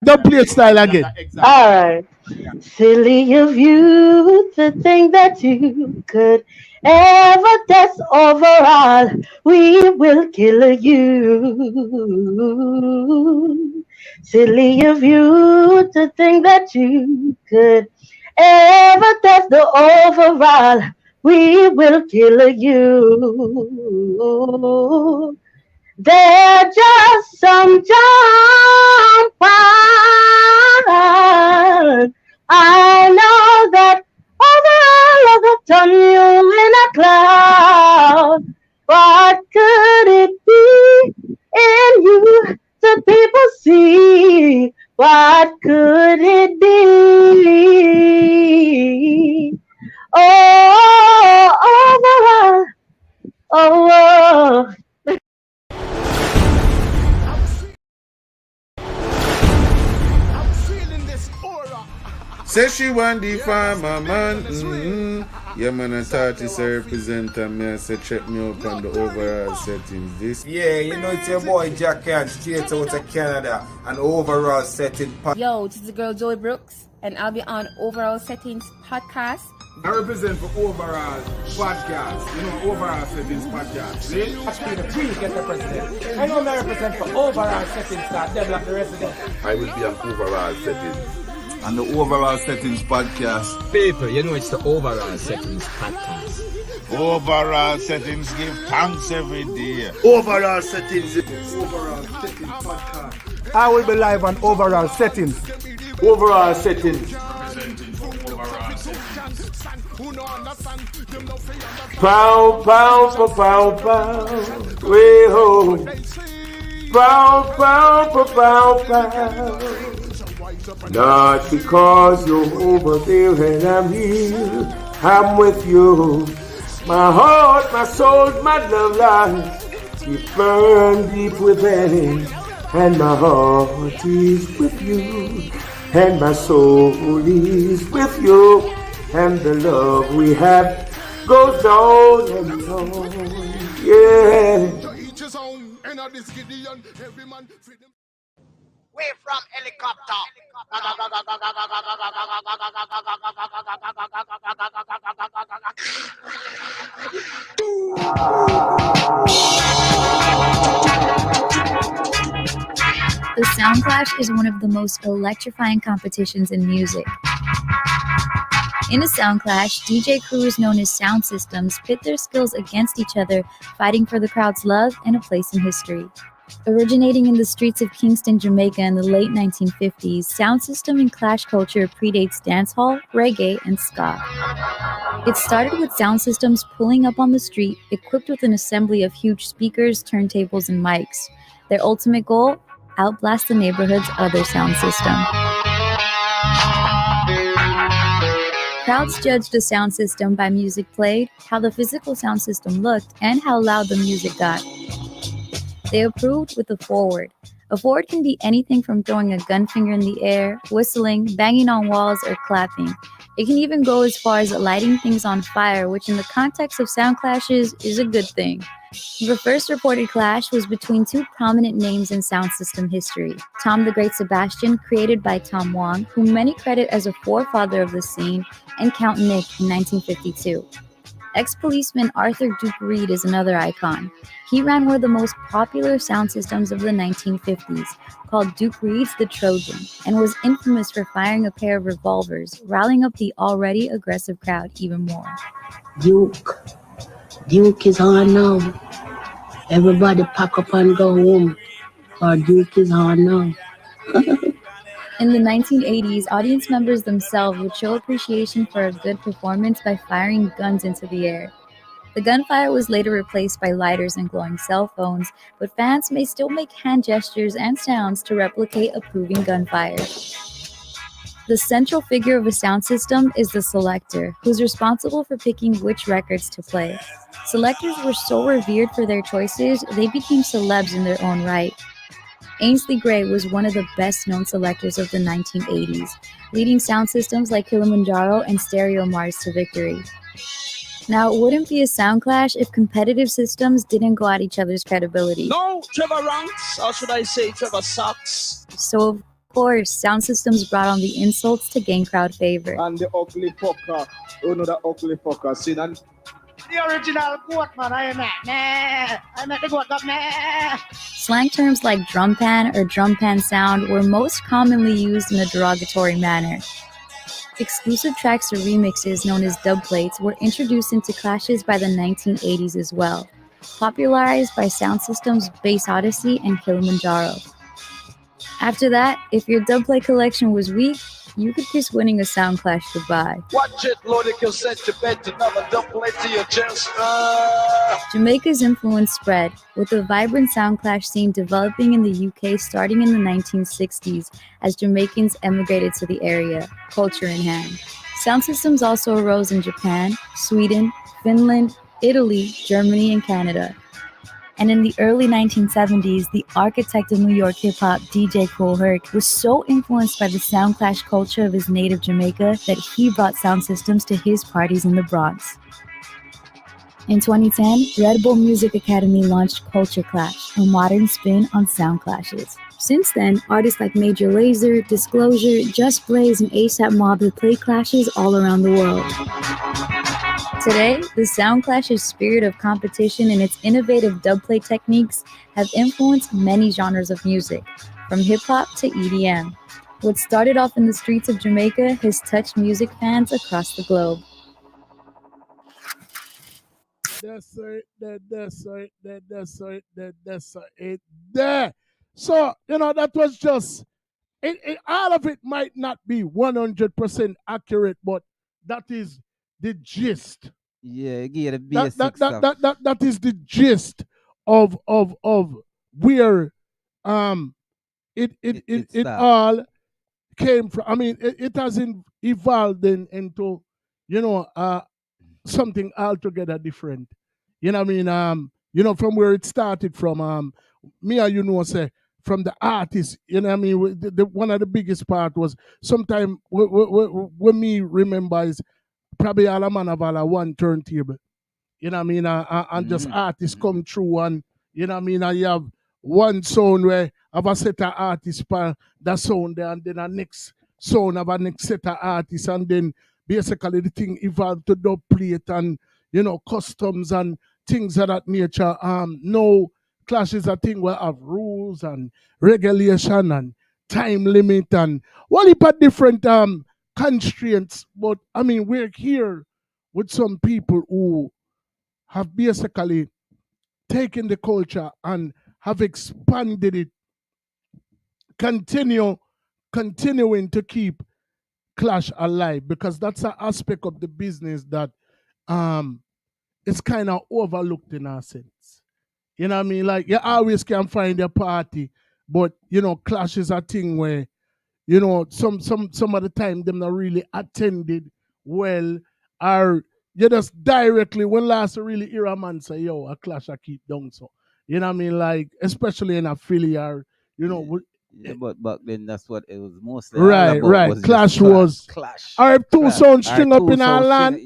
Don't play it style again. All right. Silly of you to think that you could ever test overall. We will kill you. Silly of you to think that you could ever test the overall. We will kill you. They're just some jump on. I know that overall of the done you in a cloud. What could it be in you that people see? What could it be? Oh, overall, oh. Say she want the farmer man. Yeah, man, I thought it's a representative. Me, I said, check me up on the overall settings. This. Yeah, you know, it's your boy Jack and straight out of Canada. And overall setting. Yo, this is the girl Joey Brooks, and I'll be on Overall Settings Podcast. I represent for Overall Podcast. You know, Overall Settings Podcast. See? Actually, the queen get the president. I know I represent for Overall Settings that develop the resident. I will be on Overall Settings. And the Overall Settings Podcast. People, you know it's the Overall Settings Podcast. Overall Settings give thanks every day. Overall Settings. Overall Settings Podcast. I will be live on Overall Settings. Overall Settings. Pow, pow, pow, pow, pow. Way ho. Pow, pow, pow, pow, pow. Not because you're over there and I'm here, I'm with you. My heart, my soul, my love lies, you burn deep within, and my heart is with you, and my soul is with you, and the love we have goes on and on, yeah. Way from helicopter. The Sound Clash is one of the most electrifying competitions in music. In a sound clash, DJ crews known as sound systems pit their skills against each other, fighting for the crowd's love and a place in history. Originating in the streets of Kingston, Jamaica in the late 1950s, sound system and clash culture predates dancehall, reggae, and ska. It started with sound systems pulling up on the street, equipped with an assembly of huge speakers, turntables, and mics. Their ultimate goal? Outblast the neighborhood's other sound system. Crowds judged a sound system by music played, how the physical sound system looked, and how loud the music got. They approved with a forward. A forward can be anything from throwing a gun finger in the air, whistling, banging on walls, or clapping. It can even go as far as lighting things on fire, which in the context of sound clashes is a good thing. The first reported clash was between two prominent names in sound system history. Tom the Great Sebastian, created by Tom Wong, whom many credit as a forefather of the scene, and Count Nick in 1952. Ex-policeman Arthur Duke Reed is another icon. He ran one of the most popular sound systems of the 1950s, called Duke Reed's The Trojan, and was infamous for firing a pair of revolvers, riling up the already aggressive crowd even more. Duke is on now. Everybody pack up and go home, or Duke is on now. In the 1980s, audience members themselves would show appreciation for a good performance by firing guns into the air. The gunfire was later replaced by lighters and glowing cell phones, but fans may still make hand gestures and sounds to replicate approving gunfire. The central figure of a sound system is the selector, who's responsible for picking which records to play. Selectors were so revered for their choices, they became celebs in their own right. Ainsley Gray was one of the best-known selectors of the 1980s, leading sound systems like Kilimanjaro and Stereo Mars to victory. Now, it wouldn't be a sound clash if competitive systems didn't go at each other's credibility. No, Trevor ranks, or should I say Trevor sucks? So, of course, sound systems brought on the insults to gain crowd favor. And the ugly fucker. Oh no, the ugly fucker. See that? The original goat, man. I am the goat up, nah. Slang terms like drum pan or drum pan sound were most commonly used in a derogatory manner. Exclusive tracks or remixes known as dub plates were introduced into clashes by the 1980s as well, popularized by sound systems Bass Odyssey and Kilimanjaro. After that, if your dubplate collection was weak, you could kiss winning a sound clash goodbye. Watch it, Lord, it can set your bed to another dubplate to your chest. Jamaica's influence spread, with a vibrant sound clash scene developing in the UK starting in the 1960s as Jamaicans emigrated to the area, culture in hand. Sound systems also arose in Japan, Sweden, Finland, Italy, Germany, and Canada. And in the early 1970s, the architect of New York hip-hop, DJ Kool Herc, was so influenced by the sound clash culture of his native Jamaica that he brought sound systems to his parties in the Bronx. In 2010, Red Bull Music Academy launched Culture Clash, a modern spin on sound clashes. Since then, artists like Major Lazer, Disclosure, Just Blaze, and ASAP Mob have played clashes all around the world. Today, the sound clash's spirit of competition and its innovative dubplate techniques have influenced many genres of music, from hip-hop to EDM. What started off in the streets of Jamaica has touched music fans across the globe. That's it. There. So, that was just, all of it might not be 100% accurate, but that is the gist. Yeah, give the basic stuff. That is the gist of where it all came from. I mean, it has evolved into something altogether different. You know what I mean? From where it started from. Me and say from the artist. You know what I mean? One of the biggest part was sometime when me remember is probably all a man have all a one turntable. You know what I mean? And just artists come through and, you know what I mean? And you have one sound where have a set of artists per that sound there, and then a next sound have a next set of artists, and then basically the thing evolved to dub plate and, customs and things of that nature. No clash is a thing where have rules and regulation and time limit and one heap of different constraints. But I mean, we're here with some people who have basically taken the culture and have expanded it, continuing to keep clash alive, because that's an aspect of the business that it's kind of overlooked in a sense. You know what I mean? Like, you always can find a party, but clash is a thing where some of the time them not really attended well, or you just directly when last really hear a man say, yo, a clash I keep down. So you know what I mean? Like, especially in a Philly, or yeah, but back then that's what it was mostly right, all about. right. Was Clash was clash. Our two sounds string up in our land.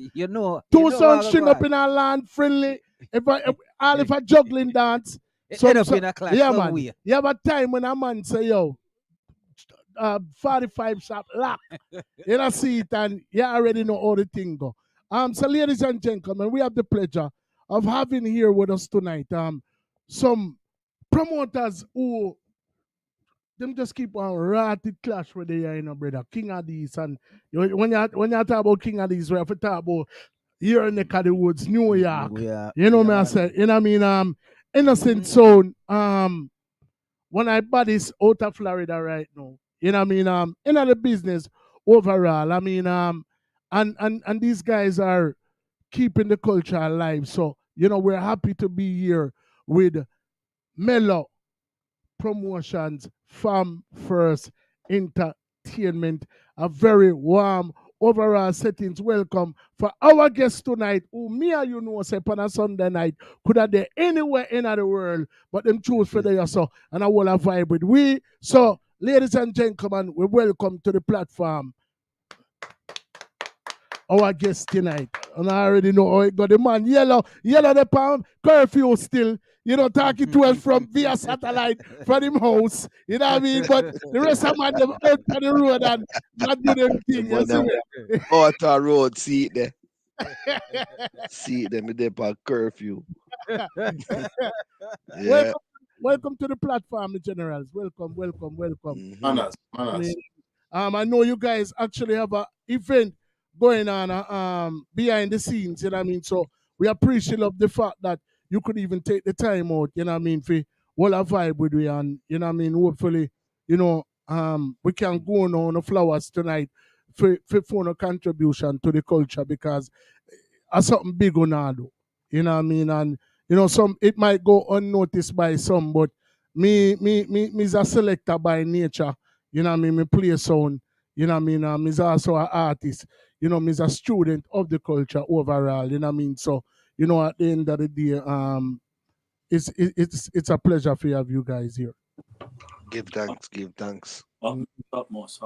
Two sounds string up in our land, friendly. If a juggling dance. It end up in a clash. Yeah, man. You have a time when a man say, yo, 45 shot lock. You see it, and you already know how the thing go. So ladies and gentlemen, we have the pleasure of having here with us tonight some promoters who them just keep on ratted clash where they are, brother. King of these, and when you talk about King of these, we have to talk about here in neck of the woods, New York. Me I say, you know what I mean? Innocent Zone. One of my buddies out of Florida right now. You know what I mean? In the business overall. I mean, and these guys are keeping the culture alive. So, we're happy to be here with Mello Promotions from First Entertainment. A very warm overall settings welcome for our guest tonight, who me and say on a Sunday night could have been anywhere in the world, but them choose for there so, and I will have vibe with we. So, ladies and gentlemen, we welcome to the platform our guest tonight. And I already know how it got. The man yellow the palm curfew still. You know, talking to us from via satellite from him house. You know what I mean? But the rest of man them out on the road and not do them thing. You see me? Out on road, see it there. See it there, me there for curfew. Yeah. Welcome to the platform, generals. Welcome. Manners. I know you guys actually have an event going on behind the scenes, you know what I mean? So we appreciate of the fact that you could even take the time out, you know what I mean, for all a vibe with we and you know what I mean, hopefully, you know, we can go on the flowers tonight for a contribution to the culture because something big on do. You know what I mean? And you know, some it might go unnoticed by some, but me's a selector by nature. You know what I mean? Me play sound. You know what I mean? Me's also an artist. You know, me's a student of the culture overall. You know what I mean? So, you know, at the end of the day, it's a pleasure for have you guys here. Give thanks. Utmost.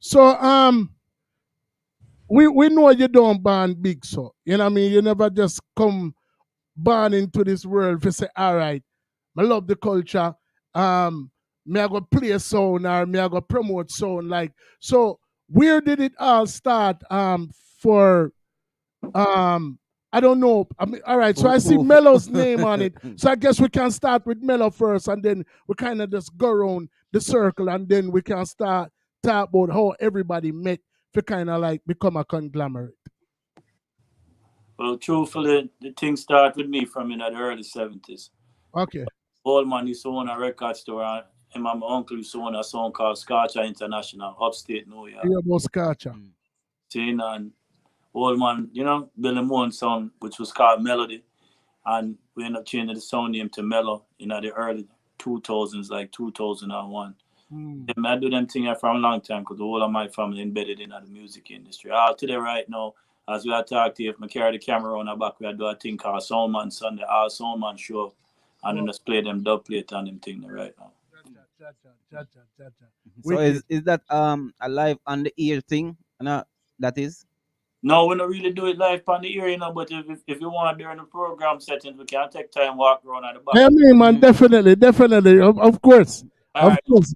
So we know you don't ban big, so you know what I mean. You never just come born into this world to say, all right, I love the culture. Me I go play a sound or me I go promote sound. Like so, where did it all start? For I don't know. I mean, all right. So I see Mello's name on it. So I guess we can start with Mello first, and then we kind of just go around the circle, and then we can start talk about how everybody met to kind of like become a conglomerate. Well, truthfully, the thing started with me from in the early 70s. Okay. Old man used to own a record store, and him and my uncle used to own a song called Scotcha International, upstate New York. Yeah, about Scotcha. Seeing and old man, you know, Billy Moon song, which was called Melody, and we ended up changing the song name to Mello in the early 2000s, like 2001. I do them things for a long time because the whole of my family embedded in the music industry. All today right now, as we are talking, if I carry the camera on the back, we do a thing called Soundman Sunday, all Soundman show, and then just play them dub plate and them thing right now. So is that a live on the ear thing? No, that is? No, we don't really do it live on the ear, you know, but if you want during the program settings, we can take time, walk around at the back. I mean, man, definitely, of course. All of right. course.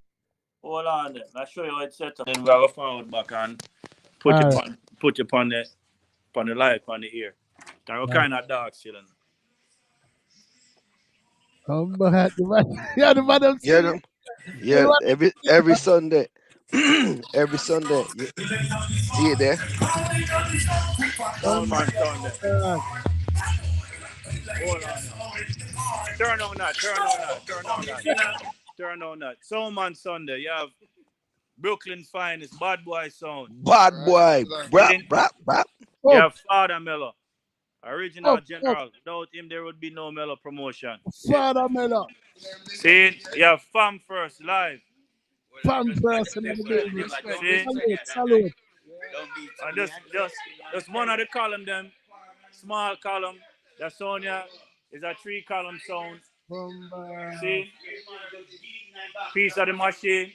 Hold on then. I'll show you how it's set up. Then we'll go forward back and put you on the live on the ear. They're kind of dark still. Yeah, every Sunday. Every Sunday. See it there? Hold on, Sunday. Hold on. Turn on that. Soundman Sunday. You have Brooklyn's finest, Bad Boy Sound. Bad Boy. Brap. You have Father Mello. Original general. Without him, there would be no Mello promotion. Father Mello. See, you have Fam First live. Fam First in the building. Salute. And just one of the column, them small column. That Sonia is a 3-column sound. See, piece of the machine.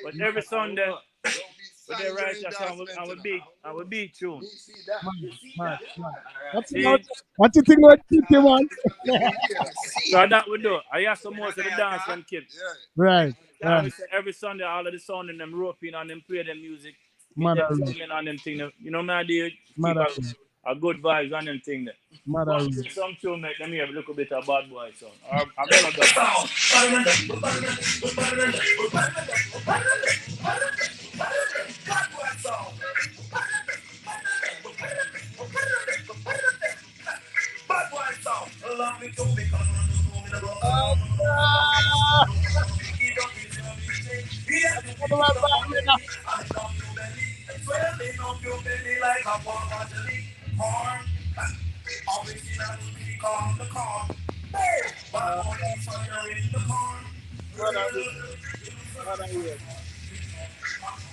But every Sunday, with the right I will beat tune. What you think about Kitty, man? So that we do. I have some more of the dance from kids. Right. Every Sunday, all of the sound and them roping and them play them music. Mother on them thing. You know, my dear, a good vibes on them thing there. Some tune make them hear a little bit of Bad Boy sound. I'm gonna go.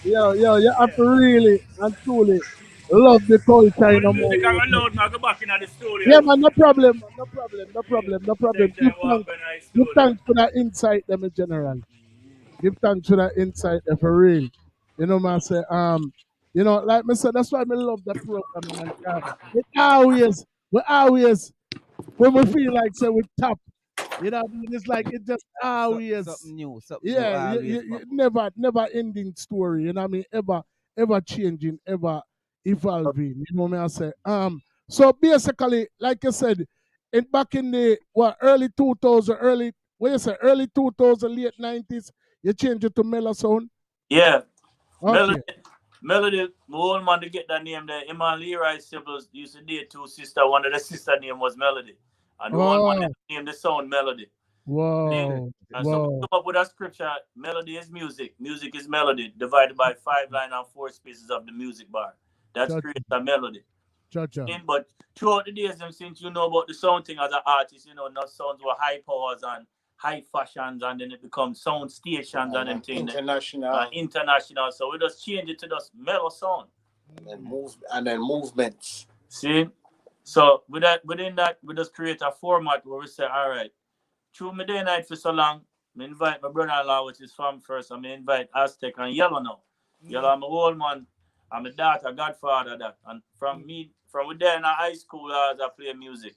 Yo, you have to really and truly love the culture in the music I load, I go back in the studio. Yeah, man, no problem. Give thanks for that insight, them in general. Give thanks for that insight, for real. You know, man, say, You know, like I said, that's why I love the program, man. We always, when we feel like say we top, you know what I mean? It's like it just always Something new, yeah, always. never ending story, you know what I mean? Ever changing, ever evolving. You know what I say? So basically, like I said, back in the early 2000, early 2000, late 90s, you change it to Mello sound? Yeah. Okay. Melody, my old man to get that name there. Him and Leroy siblings used to date two sisters. One of the sister name was Melody. And the old man named the sound Melody. Wow. And so we come up with a scripture, melody is music, music is melody, divided by 5 lines and 4 spaces of the music bar. That's creates a melody. But throughout the days, since you know about the sound thing as an artist, you know, now sounds were high powers and high fashions, and then it becomes sound stations and them things. International. So we just change it to just mellow sound. And then movements. See? So within that, we just create a format where we say, all right, through my day night for so long, I invite my brother-in-law, which is from first, and I invite Aztec and Yellow now. Yellow, I'm a old man, I'm a daughter, godfather, that. And from there in high school, I play music.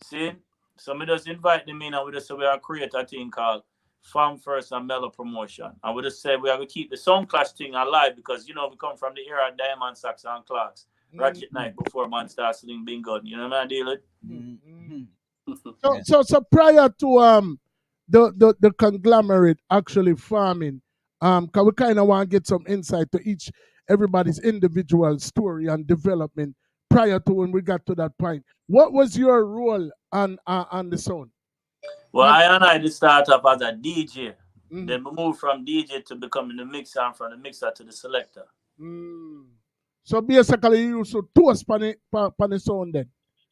See? So we just invite them in and we just say we are create a thing called Farm First and Mellow Promotion. And we just say we are going to keep the Sound Clash thing alive because, you know, we come from the era of Diamond Sax and Clarks. Ratchet Night before man starts sling bingo. You know what I deal with? So prior to the conglomerate actually farming, cause we kind of want to get some insight to everybody's individual story and development prior to when we got to that point. What was your role on the sound? Well, I did start off as a DJ. Then we moved from DJ to becoming the mixer, and from the mixer to the selector. So basically, you used to toast pan the sound then?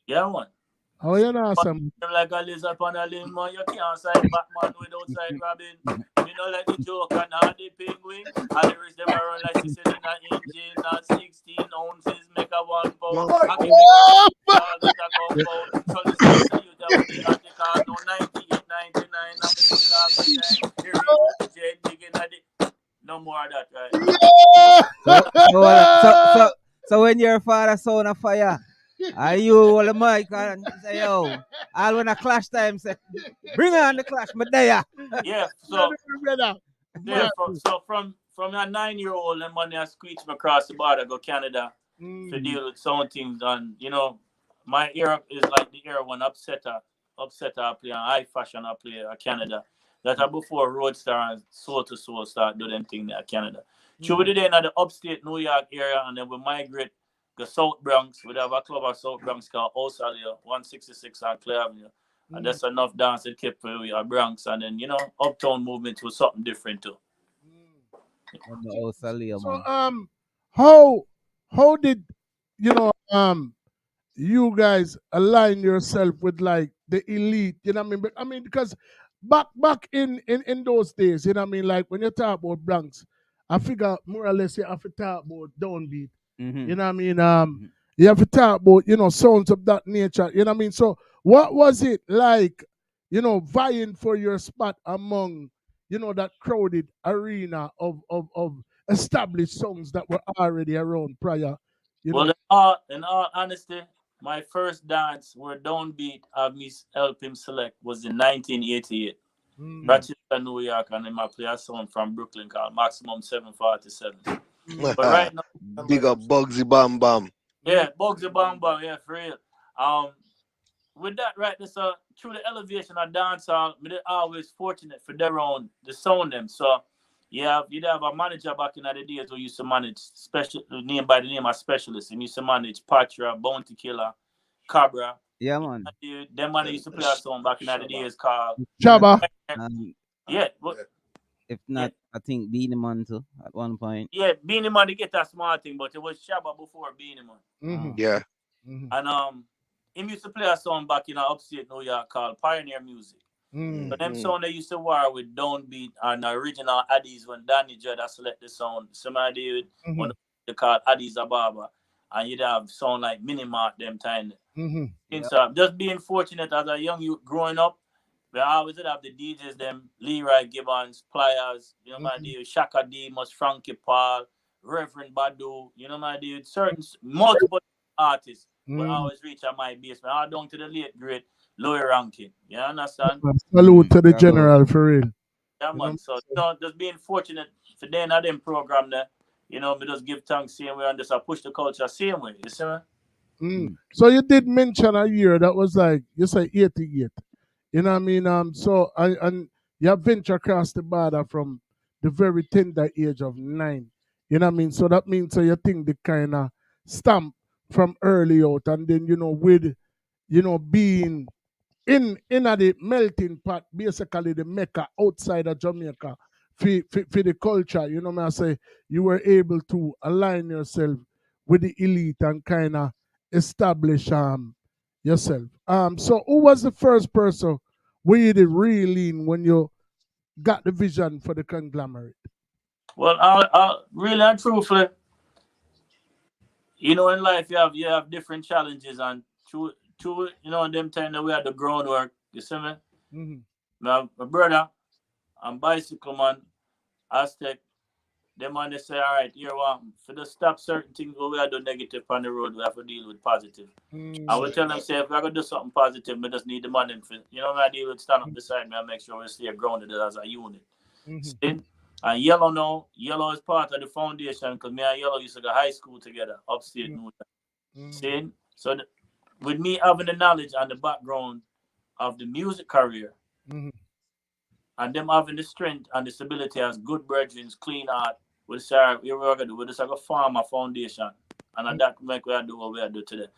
Yeah, man. Oh, you know, awesome. Like a lizard on a limb, man. You can't side Batman without side Robin. You know, like the Joker and the Penguin. And the rest, they were run like 6 in an engine, not 16 ounces, make a 1 pound. I can make a compound. So the sister, you tell me, I think I know 98, 99, I'm still all the time. Here we go, digging at it. No more of that, right? So when your father saw a fire, are you all the mic and say, yo, all when a clash time say, bring on the clash, but there. Yeah, from a 9-year-old and money I squeeze me across the border go Canada to deal with sound things, and you know, my era is like the era when upsetter I play and high fashion I play at Canada. That are before Roadstar and Soul to Soul start do them thing at Canada. Through the day in the upstate New York area, and then we migrate the South Bronx. We have a club at South Bronx called Osalia, 166 on Clay Avenue. And that's enough dance that kept we are Bronx, and then, you know, uptown movement was something different too. So how did you guys align yourself with like the elite, you know what I mean? But I mean, because back in those days, you know what I mean, like when you talk about Bronx, I figure more or less you have to talk about downbeat. You know what I mean? You have to talk about, you know, sounds of that nature, you know what I mean? So what was it like, you know, vying for your spot among, you know, that crowded arena of established songs that were already around prior? Well, in all honesty, my first dance where downbeat of me help him select was in 1988. Rochester, New York, and then I play a song from Brooklyn called Maximum 747. But right now, big up Bugsy Bam Bam. Yeah, Bugsy Bam Bam, yeah, for real. With that, right, this through the elevation of dancehall, me always fortunate for their own the sound them. So you'd have a manager back in the days who used to manage special name by the name of specialists. He used to manage Patra, Bounty Killer, Cabra. Yeah, man. Them man used to play a song back in the days called Chaba. Yeah, but if not, I think Beanie Man too at one point. Yeah, Beanie Man to get that small thing, but it was Shabba before Beanie Man. Yeah. And him used to play a song back in upstate New York called Pioneer Music. So them song they used to war with downbeat and original Addies when Danny Judd select the sound. Somebody with one they call Addies Ababa. And you'd have sound like Minimart them time. So just being fortunate as a young youth growing up, we always did have the DJs them, Leroy Gibbons, Pliers, you know, my deal, Shaka D, Frankie Paul, Reverend Badu, you know my dude, certain multiple artists will always reach at my basement. All down to the late great Louis Rankin. You understand? Salute to the general for real. Yeah, man. So just being fortunate for them at them program there, we just give thanks same way and just push the culture same way. You see me? So you did mention a year that was like you say 88. You know what I mean? So and you have ventured across the border from the very tender age of 9. You know what I mean? So that means you think the kind of stamp from early out, and then with being in the melting pot, basically the Mecca outside of Jamaica for the culture. You know me I say you were able to align yourself with the elite and kind of establish yourself. So who was the first person where you did really in when you got the vision for the conglomerate? Well, I really and truthfully, in life you have different challenges, and through them time that we had the groundwork. You see me? My brother and bicycle man, Aztec, them man they say, all right, here for to stop certain things where we are doing negative on the road, we have to deal with positive. I will tell them, say, if we're going to do something positive, we just need the money. I deal with stand up beside me and make sure we stay grounded as a unit. See? And Yellow is part of the foundation because me and Yellow used to go high school together, upstate New York. See? So with me having the knowledge and the background of the music career, and them having the strength and the stability as good brethren, clean heart, we say, here we're going to do, we just like a farmer foundation. And that make we do what we do today.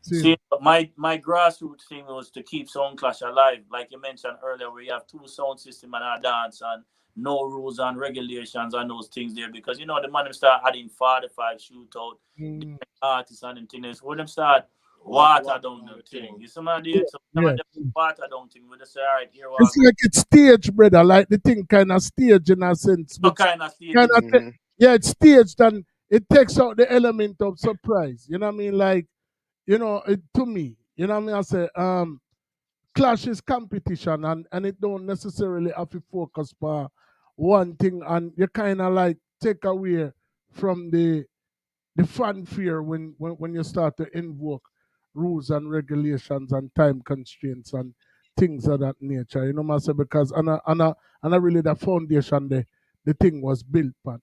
See, my grassroots thing was to keep Sound Clash alive. Like you mentioned earlier, we have 2 sound system and our dance and no rules and regulations and those things there. Because, the man them start adding 45 shootout, different artists and them things. When them start water down the thing. You see my dude? So water down thing. We just say, all right, here we It's like it's staged, brother. Like the thing kind of staged in a sense. Kind of staged. Yeah, it's staged and it takes out the element of surprise. You know what I mean? Like, to me, you know what I mean? I say, Clash is competition and it don't necessarily have to focus for one thing, and you kind of like take away from the fanfare when you start to invoke rules and regulations and time constraints and things of that nature. You know what I say? Because and really the foundation the thing was built on.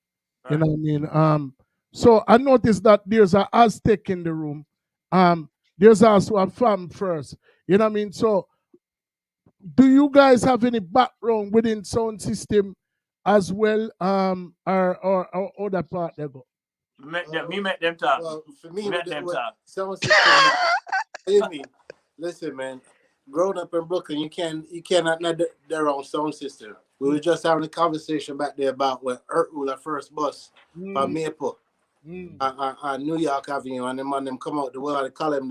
You know what I mean? So I noticed that there's a Aztec in the room. There's also a fam first. You know what I mean? So do you guys have any background within sound system as well? Or other part they go? Make them talk. Well, for me, Make them talk. Sound system, listen, man. Growing up in Brooklyn, you cannot have their own sound system. We were just having a conversation back there about when Urkel first bus from Maple on New York Avenue, and them come out the world, I call them,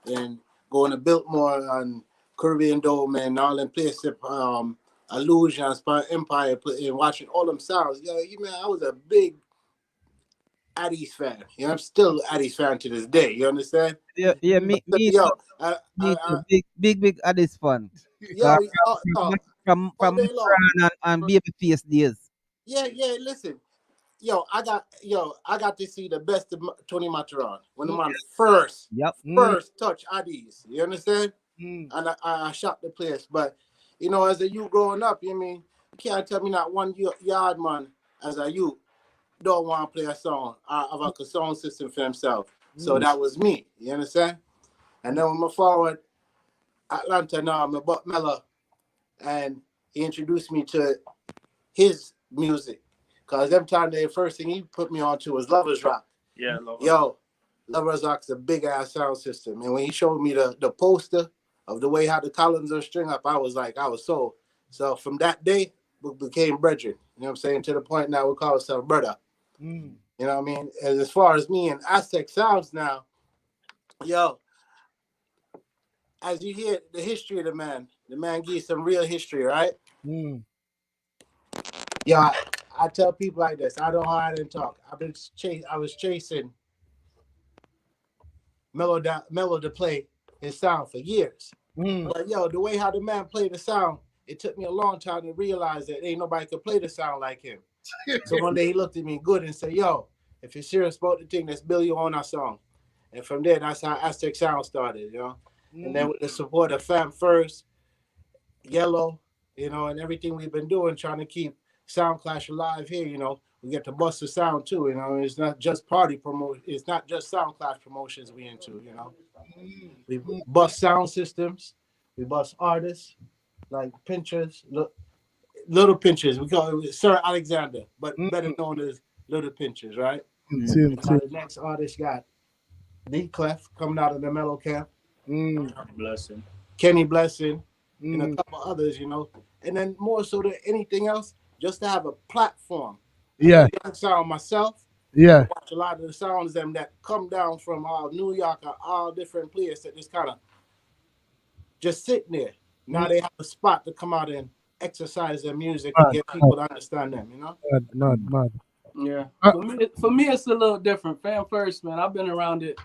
and going to Biltmore and Caribbean Dome and all them places, Illusions, Empire, and watching all them sounds. Man, I was a big Addie's fan. I'm still Addie's fan to this day. You understand? Yeah, me yo, big Addis fan. From and Babyface days. Yeah, listen. I got to see the best of Tony Matterhorn when the man first touch Addie's. You understand? And I shot the place. But as a youth growing up, you can't tell me not one yard man as a youth don't want to play a song of a sound system for himself. So that was me. You understand? And then when I forward Atlanta now, I'm about Mello, and he introduced me to his music. Because every time the first thing he put me on to was Lovers Rock. Yeah, Lovers Rock's a big ass sound system. And when he showed me the poster of the way how the columns are string up, I was sold. So from that day, we became brethren. You know what I'm saying? To the point now we call ourselves brother. You know what I mean? As far as me and Aztec Sounds now, as you hear the history of the man gives some real history, right? I tell people like this. I don't hide and talk. I was chasing Mello to play his sound for years. But the way how the man played the sound, it took me a long time to realize that ain't nobody could play the sound like him. So one day he looked at me good and said, if you're serious about the thing, let's build you on our song. And from there, that's how Aztec Sound started, you know. And then with the support of Fam First, Yellow, you know, and everything we've been doing, trying to keep Sound Clash alive here, you know. We get to bust the sound too, you know. It's not just party promotion. It's not just Sound Clash promotions we into, you know. We bust sound systems. We bust artists like Pinchers, Little Pinchers. We call it Sir Alexander, but better known as Little Pinchers, right? The next artist got D Clef coming out of the Mello camp. Blessing. Kenny Blessing, and a couple others, you know. And then more so than anything else, just to have a platform. Yeah. Young sound myself. Yeah. Watch a lot of the sounds them that come down from New York or all different places that just kind of just sitting there. Now they have a spot to come out and exercise their music and get people to understand them, you know? Mad. Yeah. For me, it's a little different. Fam First, man, I've been around it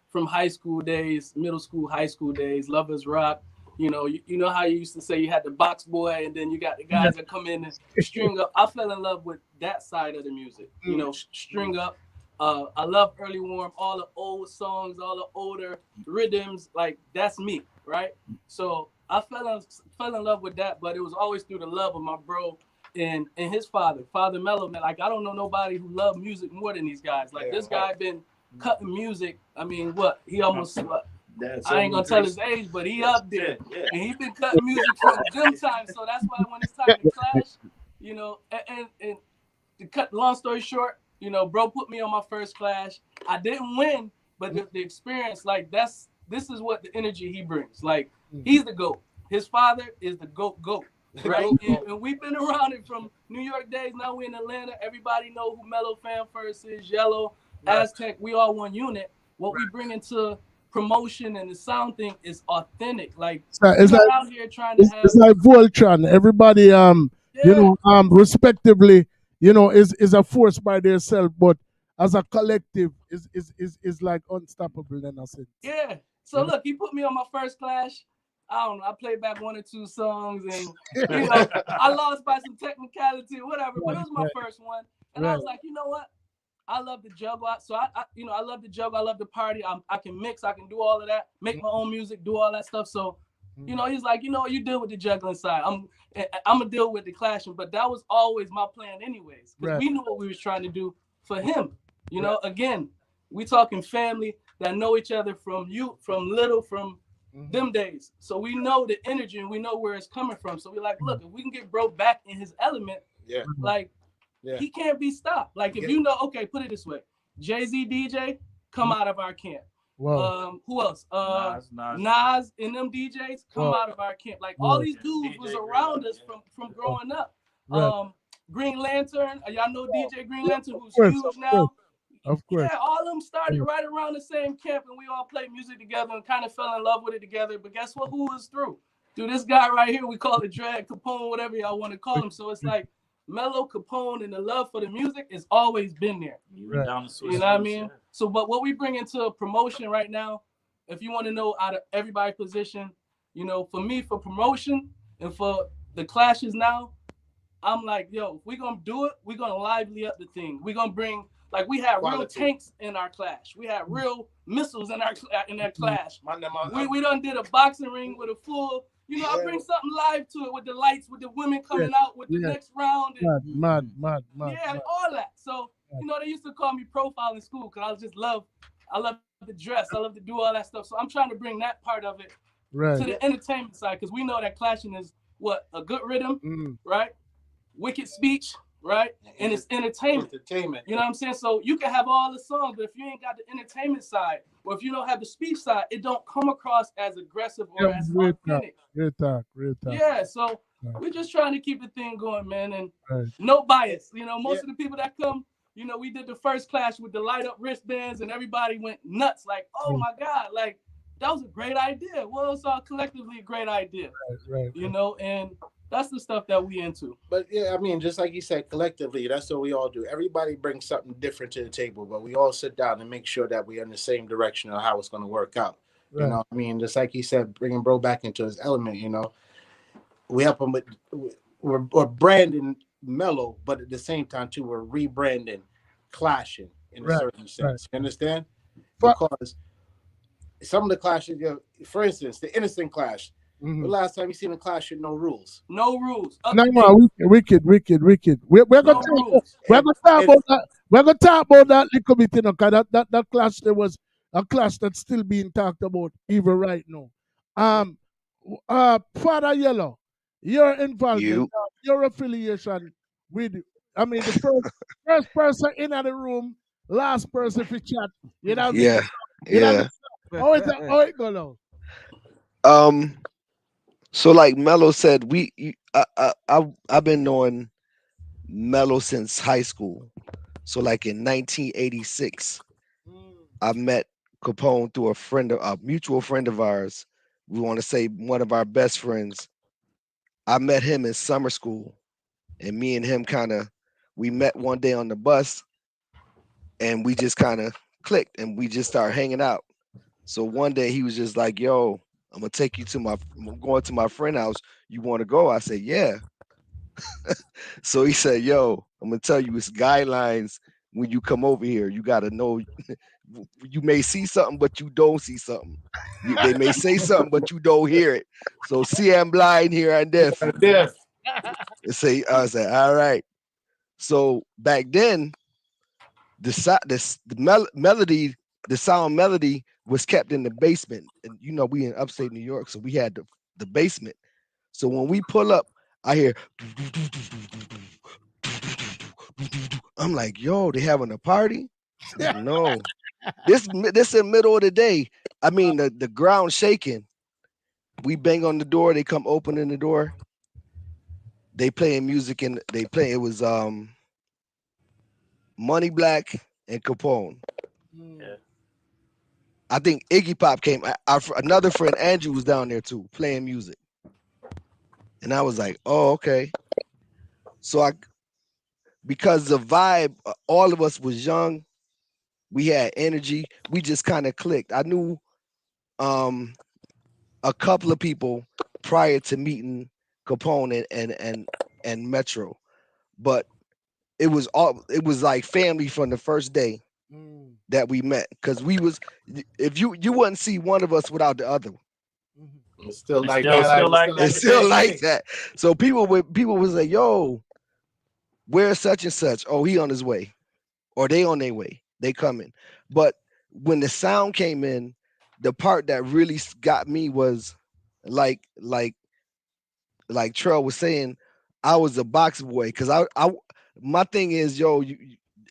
from high school days, middle school, high school days, Lovers Rock. You know how you used to say you had the box boy and then you got the guys that come in and string up. I fell in love with that side of the music, you know, string up. I love Early Warm, all the old songs, all the older rhythms, like that's me, right? So I fell in love with that, but it was always through the love of my bro and his father Mello, man. Like I don't know nobody who loved music more than these guys. Like this guy been cutting music. I mean, he almost I ain't gonna tell his age, but he up there, and he been cutting music from them times. So that's why when it's time to clash, you know, and to cut long story short, you know, bro put me on my first clash. I didn't win, but the experience, like this is what the energy he brings. Like he's the GOAT. His father is the GOAT, right? And we've been around it from New York days. Now we're in Atlanta. Everybody know who Mello Fam First is, Yellow, Aztec. We all one unit. What we bring into promotion and the sound thing is authentic. Like it's like out here trying to have. It's like Voltron. Everybody, you know, respectively, you know, is a force by themselves, but as a collective, is like unstoppable in a sense. Yeah. So look, he put me on my first clash. I don't know. I played back 1 or 2 songs, and you know, I lost by some technicality or whatever. But it was my first one, and I was like, you know what? I love the juggle. So I love the juggle. I love the party. I can mix. I can do all of that. Make my own music. Do all that stuff. So, you know, he's like, you know, you deal with the juggling side. I'm gonna deal with the clashing. But that was always my plan, anyways, because we knew what we was trying to do for him. You know, again, we talking family that know each other from them days. So we know the energy and we know where it's coming from. So we're like, look, if we can get bro back in his element, like. Yeah. He can't be stopped. Like if you know, okay, put it this way: Jay-Z DJ come out of our camp. Whoa. Who else? Nas and them DJs come out of our camp. Like all these dudes was around us from growing up. Green Lantern, y'all know DJ Green Lantern, who's huge now. Of course. Yeah, all of them started right around the same camp, and we all played music together and kind of fell in love with it together. But guess what? Who was through? Dude, this guy right here, we call it Drag Capone, whatever y'all want to call him. So it's like. Mello, Capone, and the love for the music has always been there. You know what I mean? So, but what we bring into promotion right now, if you want to know out of everybody's position, you know, for me, for promotion and for the clashes now, I'm like, yo, if we're going to do it, we're going to lively up the thing. We're going to bring, like, we had real tanks in our clash. We had real missiles in that clash. We done did a boxing ring with a full... You know, I bring something live to it with the lights, with the women coming out with the next round. And, mad. Yeah, all that. So, you know, they used to call me profile in school because I love the dress. I love to do all that stuff. So I'm trying to bring that part of it to the entertainment side because we know that clashing is what? A good rhythm, right? Wicked speech, right? And it's entertainment. You know what I'm saying? So you can have all the songs, but if you ain't got the entertainment side, or if you don't have the speech side, it don't come across as aggressive or as authentic. Real talk. Yeah, so we're just trying to keep the thing going, man, and no bias. You know, most of the people that come, you know, we did the first clash with the light up wristbands, and everybody went nuts. Like, oh my God, like that was a great idea. Well, it's all collectively a great idea. You know, and that's the stuff that we into. But yeah, I mean, just like you said, collectively, that's what we all do. Everybody brings something different to the table, but we all sit down and make sure that we're in the same direction of how it's going to work out. You know, I mean, just like you said, bringing bro back into his element. You know, we help him with we're branding Mello, but at the same time too, we're rebranding, clashing. in a Right, certain sense. You understand? But- Because some of the clashes, for instance, the Innocent Clash. The last time you seen a clash with no rules. No rules. No, wicked. We're gonna No talk. rules. We're gonna talk about that. We're gonna talk about that little bit, you know, because that clash there was a clash that's still being talked about even right now. Father Yellow, your involvement, your affiliation with, I mean, the first person in the room, last person for chat. You know what I mean? Yeah, You know what I yeah. mean? How it go now? So like Mello said, I've been knowing Mello since high school. So like in 1986, I met Capone through a mutual friend of ours. We want to say one of our best friends. I met him in summer school, and me and him we met one day on the bus, and we just kind of clicked, and we just started hanging out. So one day he was just like, "Yo, I'm going to my friend house. You want to go?" I said, "Yeah." So he said, "Yo, I'm gonna tell you, it's guidelines when you come over here. You gotta know. You may see something, but you don't see something. They may say something, but you don't hear it. So see, I'm blind, here I'm deaf." I said, "All right." So back then, melody, the sound melody was kept in the basement, and we in upstate New York, so we had the basement. So when we pull up, I hear. I'm like, "Yo, they having a party?" No, this in middle of the day. I mean, the ground shaking. We bang on the door. They come opening the door. They playing music, and it was Money Black and Capone. Yeah. I think Iggy Pop came. Another friend Andrew was down there too, playing music, and I was like, "Oh, okay." So because the vibe, all of us was young, we had energy, we just kind of clicked. I knew a couple of people prior to meeting Capone and Metro, but it was like family from the first day that we met, because if you wouldn't see one of us without the other. It's still like Still that. like It's still like that. So people would say, "Yo, where's such and such? Oh, he on his way, or they on their way. They coming." But when the sound came in, the part that really got me was like Trell was saying, I was a box boy, because my thing is, yo,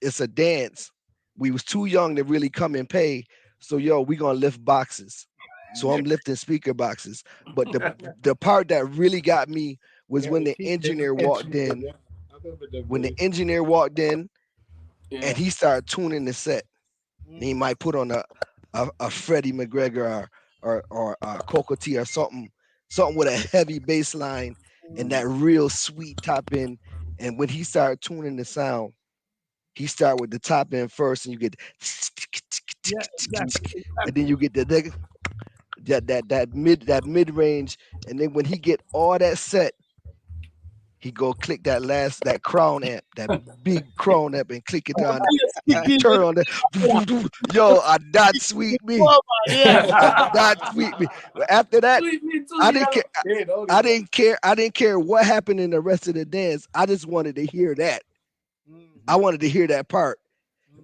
it's a dance. We was too young to really come and pay, so yo, we gonna lift boxes. So I'm lifting speaker boxes. But the part that really got me was when the engineer walked in. When the engineer walked in, and he started tuning the set, and he might put on a Freddie McGregor or Coco T or something with a heavy bass line and that real sweet top end. And when he started tuning the sound, he started with the top end first, and you get and then you get that mid range, and then when he get all that set, he go click that crown amp, that big crown amp, and click it on, turn on the yo, that sweet me. That sweet me. After that, I didn't care. I didn't care what happened in the rest of the dance. I just wanted to hear that. I wanted to hear that part.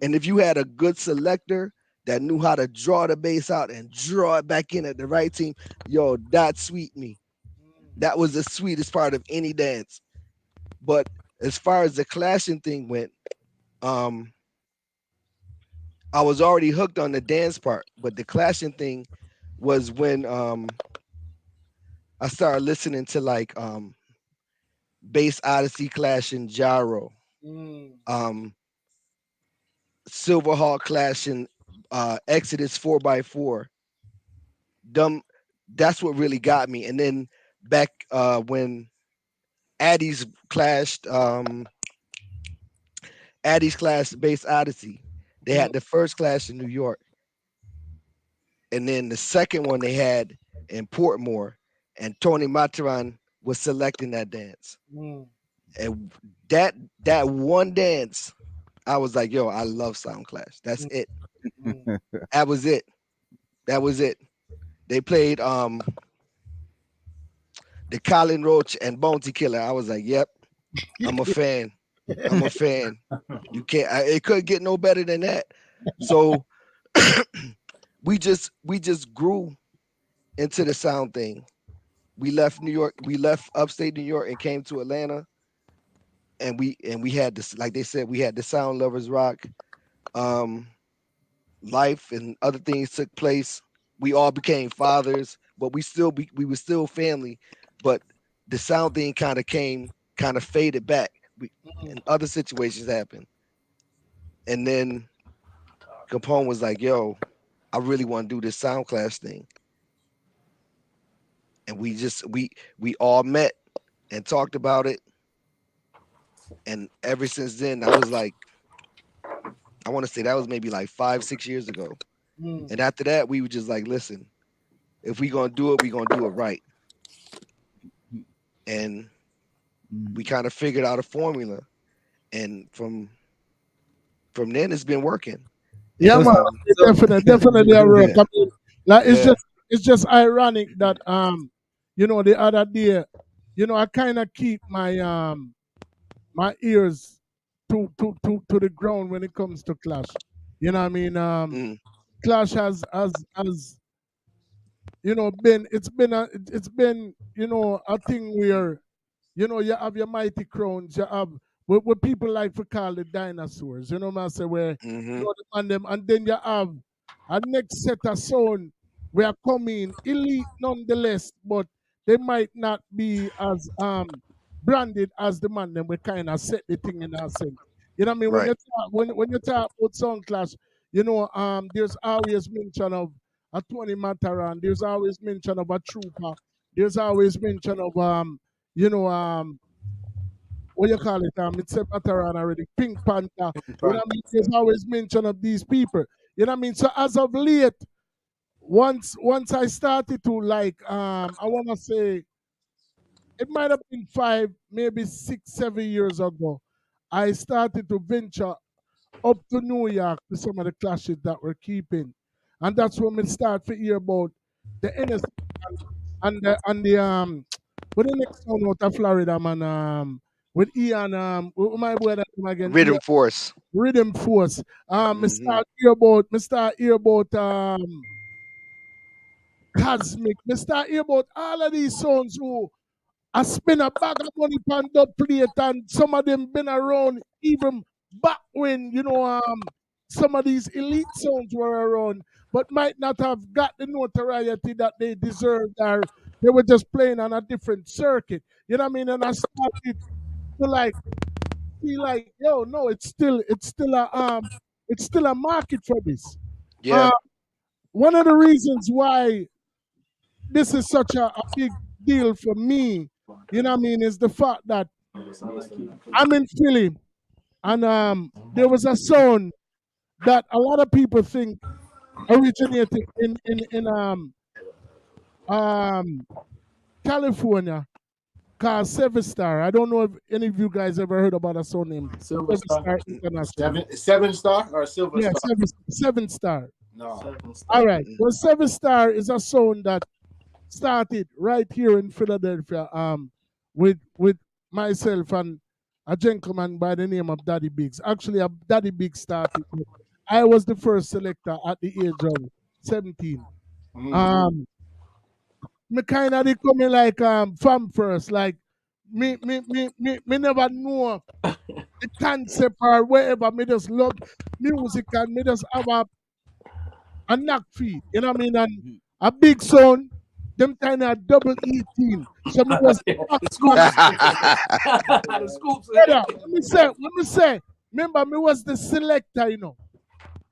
And if you had a good selector that knew how to draw the bass out and draw it back in at the right team, yo, that sweet me. That was the sweetest part of any dance. But as far as the clashing thing went, I was already hooked on the dance part, but the clashing thing was when I started listening to like Bass Odyssey clashing Gyro, Silverhawk clashing Exodus 4x4. That's what really got me. And then back when Addie's clashed Bass Odyssey, they had the first clash in New York, and then the second one they had in Portmore, and Tony Matterhorn was selecting that dance. And that one dance I was like, yo, I love Sound Clash. That's it. That was it. That was it. They played the Colin Roach and Bounty Killer. I was like, yep, I'm a fan. I'm a fan. You can't. It couldn't get no better than that. So we just grew into the sound thing. We left New York. We left upstate New York and came to Atlanta. And we had this, like they said, we had the Sound Lovers Rock. Life and other things took place. We all became fathers, but we were still family. But the sound thing kind of faded back. And other situations happened. And then Capone was like, yo, I really want to do this Sound Clash thing. And we all met and talked about it. And ever since then, I was like, I want to say that was maybe like 5-6 years ago. And after that, we were just like, listen, if we're gonna do it, we're gonna do it right. And we kind of figured out a formula. And from then it's been working. Yeah, man, definitely a work. I mean, like it's just ironic that the other day, I kind of keep my my ears to the ground when it comes to Clash. You know what I mean? Clash has it's been a thing where you have your mighty crowns, you have what people like to call the dinosaurs, man, say where the man them, and then you have a next set of sound where coming elite nonetheless, but they might not be as branded as the man them we kind of set the thing in that sense. You know what I mean? Right. When you talk about Sound Clash, there's always mention of a Tony Mataran, there's always mention of a Trooper, there's always mention of what you call it? It's a Mataran already, Pink Panther. You know what I mean? There's always mention of these people. You know what I mean? So as of late, once I started to I wanna say it might have been 5, maybe 6, 7 years ago, I started to venture up to New York to some of the clashes that we're keeping. And that's when we start to hear about the NS and the what the next one out of Florida, man, with Ian, with my boy that name again, Rhythm Ian, Force. Rhythm Force. Me start hear about Cosmic. Me start hear about all of these songs who I spend a bag of money on dub plate, and some of them been around even back when some of these elite songs were around, but might not have got the notoriety that they deserved, or they were just playing on a different circuit. You know what I mean? And I started to be like, yo, no, it's still a market for this. Yeah. One of the reasons why this is such a big deal for me, you know what I mean, is the fact that I'm in Philly, and there was a sound that a lot of people think originated in California called Seven Star. I don't know if any of you guys ever heard about a sound named Silver Star. International. Seven Star or Silver Yeah, Star? Seven Star. No. All right. Well, Seven Star is a sound that started right here in Philadelphia with myself and a gentleman by the name of Daddy Biggs. Actually, Daddy Biggs started. I was the first selector at the age of 17. Me kind of coming like from first, like me never know the concept or whatever. Me just love music and me just have a knack feet. You know what I mean? And a big sound, them kind of double 18. So me was The scoops. let me say, remember me was the selector,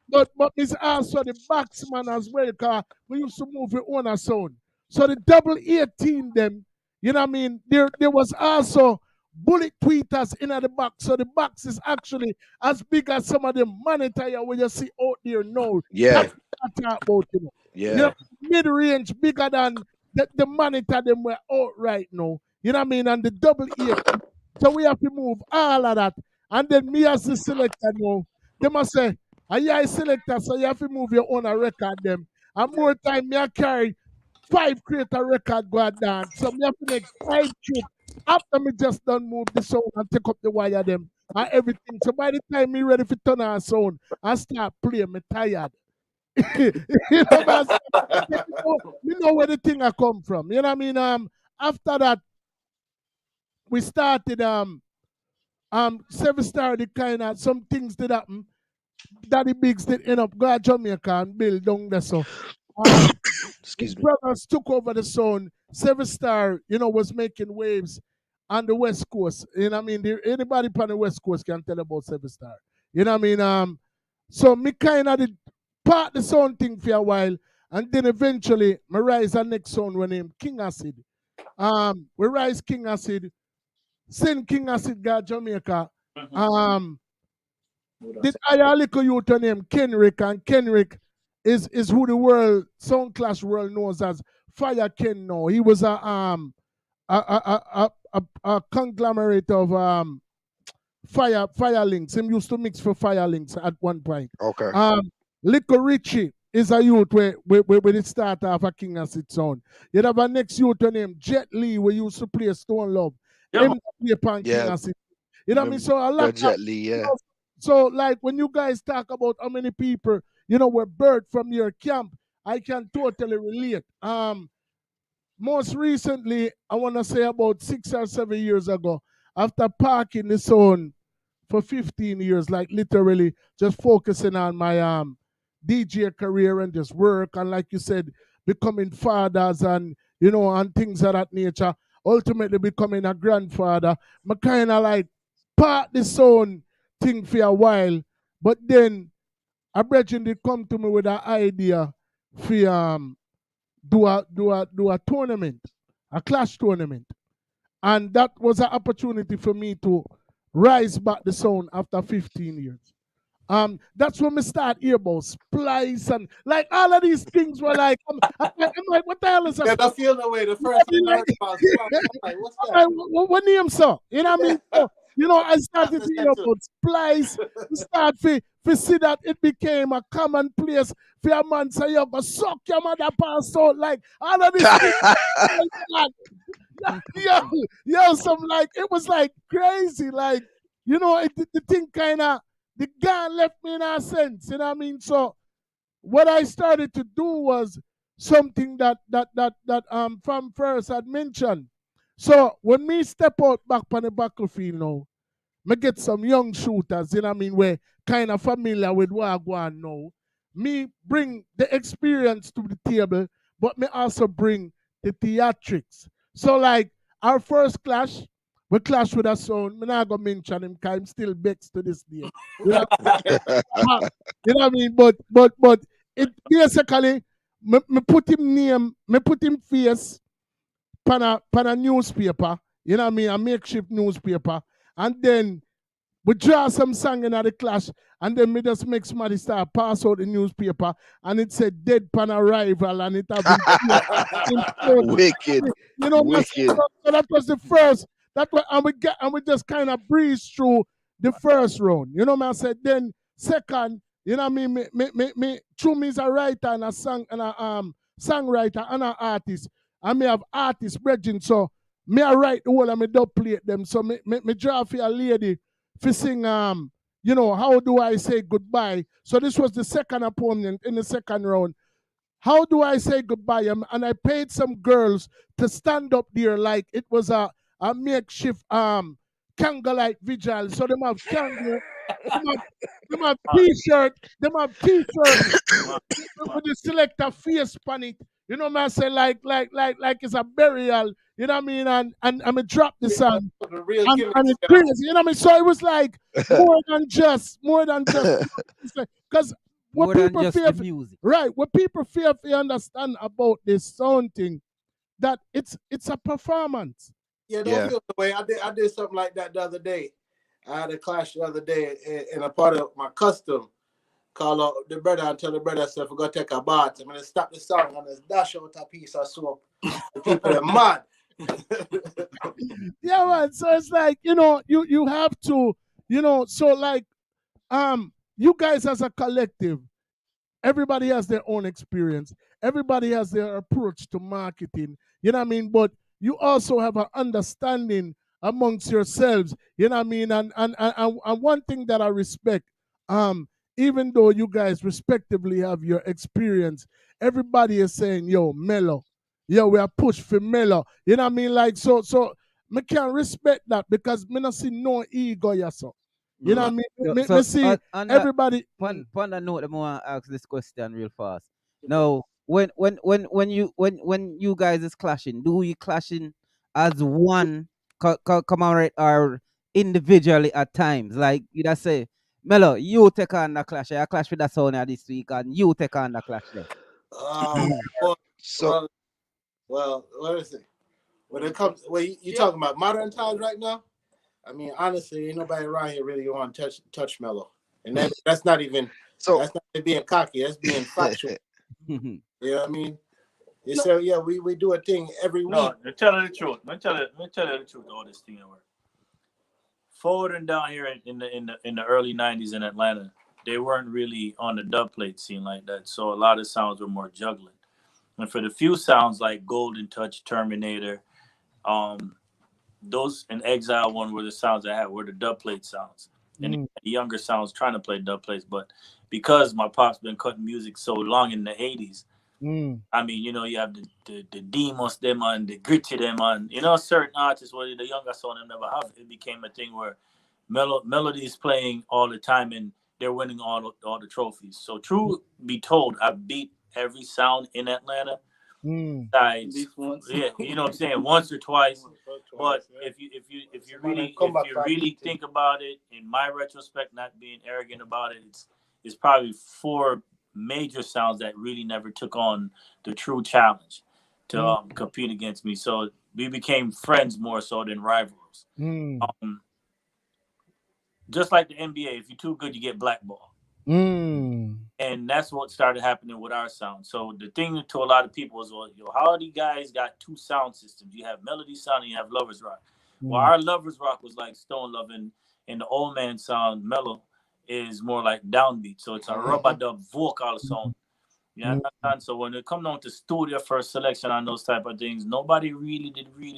But it's also the batsman as well, because we used to move with on a sound. So the double 18 them, you know what I mean? There was also bullet tweeters in at the box. So the box is actually as big as some of the monitor when you see out there now. Yeah. That's what I talk about, Yeah. Mid-range bigger than the monitor them were out right now. You know what I mean? And the double 18. So we have to move all of that. And then me as the selector know, they must say, are you a selector, so you have to move your own record them. And more time me I carry 5 creator record go and dance. So me have to make 5 trips. After me just done move the sound and take up the wire them and everything. So by the time me ready for turn on sound and start playing, me tired. you know, man, you know where the thing I come from. You know what I mean? After that, we started 7 Star the kind of some things did happen. Daddy Biggs did end up go to Jamaica and build down there. So Excuse me. brothers took over the zone. 7 Star, was making waves on the West Coast. You know what I mean? Anybody on the West Coast can tell about 7 Star. You know what I mean? So me kind of did part the sound thing for a while, and then eventually me rise the next sound when named King Acid. We rise King Acid, send King Acid go to Jamaica. Did I a little youth named Kenrick, and Kenrick is who the world Sound Clash world knows as Fire Ken now. He was a conglomerate of fire links. Him used to mix for fire links at one point. Okay. Little Richie is a youth where it start off a King Acid sound. You have a next youth named Jet Lee, we used to play Stone Love. Him play upon King Acid. You know what I mean? So a lot Jet Lee, yeah. So like when you guys talk about how many people, were birthed from your camp, I can totally relate. Most recently, I want to say about 6 or 7 years ago, after parking the zone for 15 years, like literally just focusing on my DJ career and just work, and like you said, becoming fathers and and things of that nature, ultimately becoming a grandfather. I kind of like part the zone thing for a while, but then a brethren did come to me with an idea for do a tournament, a clash tournament. And that was an opportunity for me to rise back the sound after 15 years. That's when we start hear about splice and like all of these things were like, I'm like, what the hell is that? I feel the way the first time I heard about splice, I'm like, what's that? What name, sir? You know what I mean? So, I started to hear about splice. We start to see that it became a commonplace for a man say, you go suck your mother pass out. Like, all of this thing. yo, some like, it was like crazy. Like, the thing kind of, the gun left me in a sense. You know what I mean? So, what I started to do was something that from first I'd mentioned. So when me step out back on the battlefield now, me get some young shooters, you know what I mean, we're kind of familiar with what I go on now. Me bring the experience to the table, but me also bring the theatrics. So like our first clash, we clash with a sound. I'm not gonna mention him because I'm still vexed to this day. You know what I mean? But it basically me put him name, me put him face pan a newspaper, you know what I mean, a makeshift newspaper, and then we draw some song in the clash, and then we just make somebody start pass out the newspaper, and it said dead pan arrival, and it have wicked. Wicked. So that was the first. That was, and we just kind of breeze through the first round. You know what I said? Then second, you know what I mean, me through me is a writer and a songwriter and an artist. I may have artists bridging, so me I write the whole and me dub plate them. So me draw for a lady for sing how do I say goodbye? So this was the second opponent in the second round. How do I say goodbye? And I paid some girls to stand up there like it was a makeshift candlelight vigil. So them have candle, them have t-shirt, with the selector face on it. You know what I say, like it's a burial, you know what I mean? And I drop the song. And it's crazy, you know what I mean? So it was like more than just because what people fear, right? What people fear to understand about this sound thing, that it's a performance. Yeah, don't feel the way. I did something like that the other day. I had a clash the other day in a part of my custom. Call out the brother and tell the brother I forgot to take a bath. I'm gonna stop the song and just dash out a piece of soap. The people are mad. Yeah, man. So it's like, you have to you know, so like you guys as a collective, everybody has their own experience. Everybody has their approach to marketing. You know what I mean? But you also have an understanding amongst yourselves. You know what I mean? And one thing that I respect, even though you guys respectively have your experience, everybody is saying, yo, Mello. Yo, we are pushed for Mello. You know what I mean? Like, so me can respect that because me not see no ego, yes, so. You know what I mean? Me see everybody. On that note, I want to ask this question real fast. Now, when you guys is clashing, do you clashing as one commemorate or individually at times? Like you just say, Mello, you take on the clash. I clash with that sound this week, and you take on the clash there. Well, what is it? When it comes, you talking about modern times right now? I mean, honestly, ain't nobody around here really want to touch Mello, and that's not even that's not being cocky. That's being factual. You know what I mean? So yeah, we do a thing every week. No, tell you the truth. Let me tell you the truth. All this thing over. Forward and down here in the early '90s in Atlanta, they weren't really on the dub plate scene like that. So a lot of sounds were more juggling. And for the few sounds like Golden Touch, Terminator, those and Exile one were the sounds I had were the dub plate sounds. And the younger sounds trying to play dub plates, but because my pop's been cutting music so long in the '80s, I mean, you know, you have the demos them and the gritty them and you know certain artists where the younger son them never have. It became a thing where Melody is playing all the time and they're winning all the trophies. So true be told, I beat every sound in Atlanta. Besides, yeah, you know what I'm saying, once or twice. But if you really think about it, in my retrospect, not being arrogant about it, it's probably 4 major sounds that really never took on the true challenge to compete against me. So we became friends more so than rivals. Just like the NBA, if you're too good, you get blackballed. And that's what started happening with our sound. So the thing to a lot of people is, well, how do you guys got 2 sound systems? You have Melody Sound and you have Lovers Rock. Well, our Lovers Rock was like Stone Lovin', and the Old Man Sound, Mello, is more like downbeat. So it's a rubber dub vocal song. Yeah, so when it comes down to studio first selection and those type of things, nobody really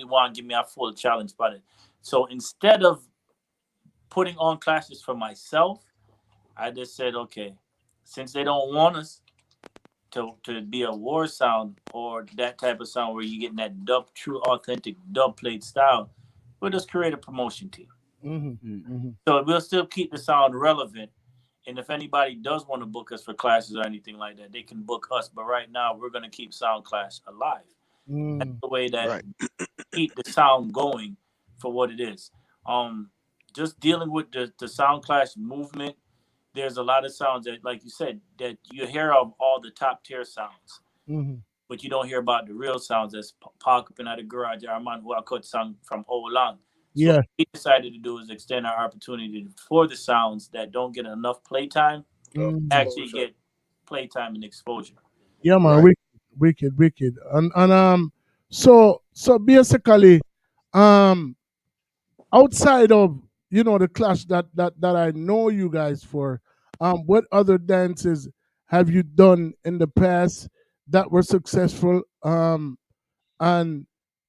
want to give me a full challenge about it. So instead of putting on classes for myself, I just said, okay, since they don't want us to be a war sound or that type of sound where you're getting that dub, true, authentic dub plate style, we'll just create a promotion team. So we'll still keep the sound relevant. And if anybody does want to book us for classes or anything like that, they can book us. But right now, we're going to keep Sound Clash alive. That's the way that keep the sound going for what it is. Just dealing with the Sound Clash movement, there's a lot of sounds that, like you said, that you hear of all the top tier sounds, but you don't hear about the real sounds that's parked up in the garage. Armand, who I cut song from Olang. So what we decided to do is extend our opportunity for the sounds that don't get enough playtime, actually get playtime and exposure. Yeah, man, wicked. And so basically, outside of the clash that I know you guys for, what other dances have you done in the past that were successful? And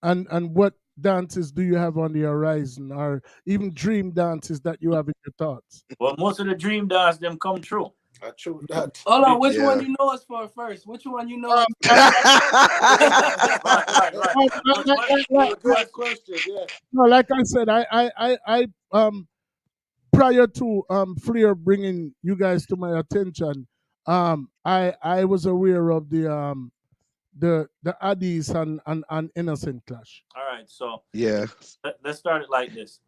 what dances do you have on the horizon, or even dream dances that you have in your thoughts? Well, most of the dream dance them come true. True that. Hold on, which one you know us for first? Which one you know us for? Good question. Yeah. No, like I said, I prior to Flair bringing you guys to my attention, I was aware of the Addies and Innocent Clash. All right, so yeah, let's start it like this.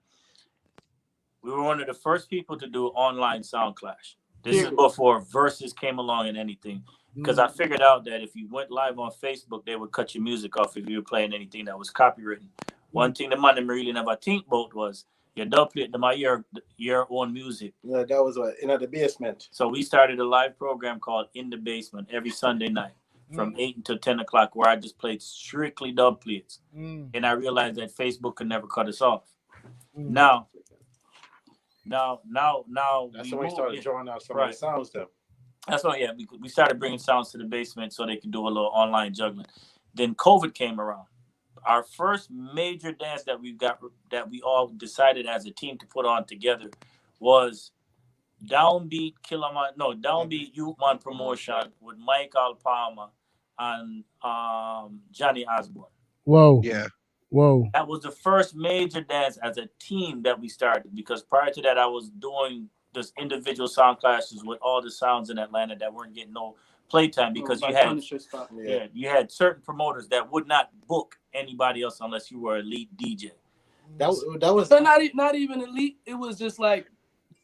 We were one of the first people to do online Sound Clash. This is before Versus came along and anything, because I figured out that if you went live on Facebook, they would cut your music off if you were playing anything that was copywritten. One thing the man really never think about was your dub plate your own music. Yeah, that was what in the basement. So we started a live program called In the Basement every Sunday night from 8 until 10 o'clock, where I just played strictly dub plates. And I realized that Facebook could never cut us off. Now, Now That's we when we moved started in. drawing out some of Right. the sounds though. That's why, yeah, we started bringing sounds to the basement so they could do a little online juggling. Then COVID came around. Our first major dance that we all decided as a team to put on together was Downbeat Youth Man Promotion with Mike Alpalma and Johnny Osborne. Whoa. Yeah. Whoa. That was the first major dance as a team that we started, because prior to that I was doing this individual sound classes with all the sounds in Atlanta that weren't getting no playtime because you had certain promoters that would not book anybody else unless you were an elite DJ. That was but not even elite. It was just like,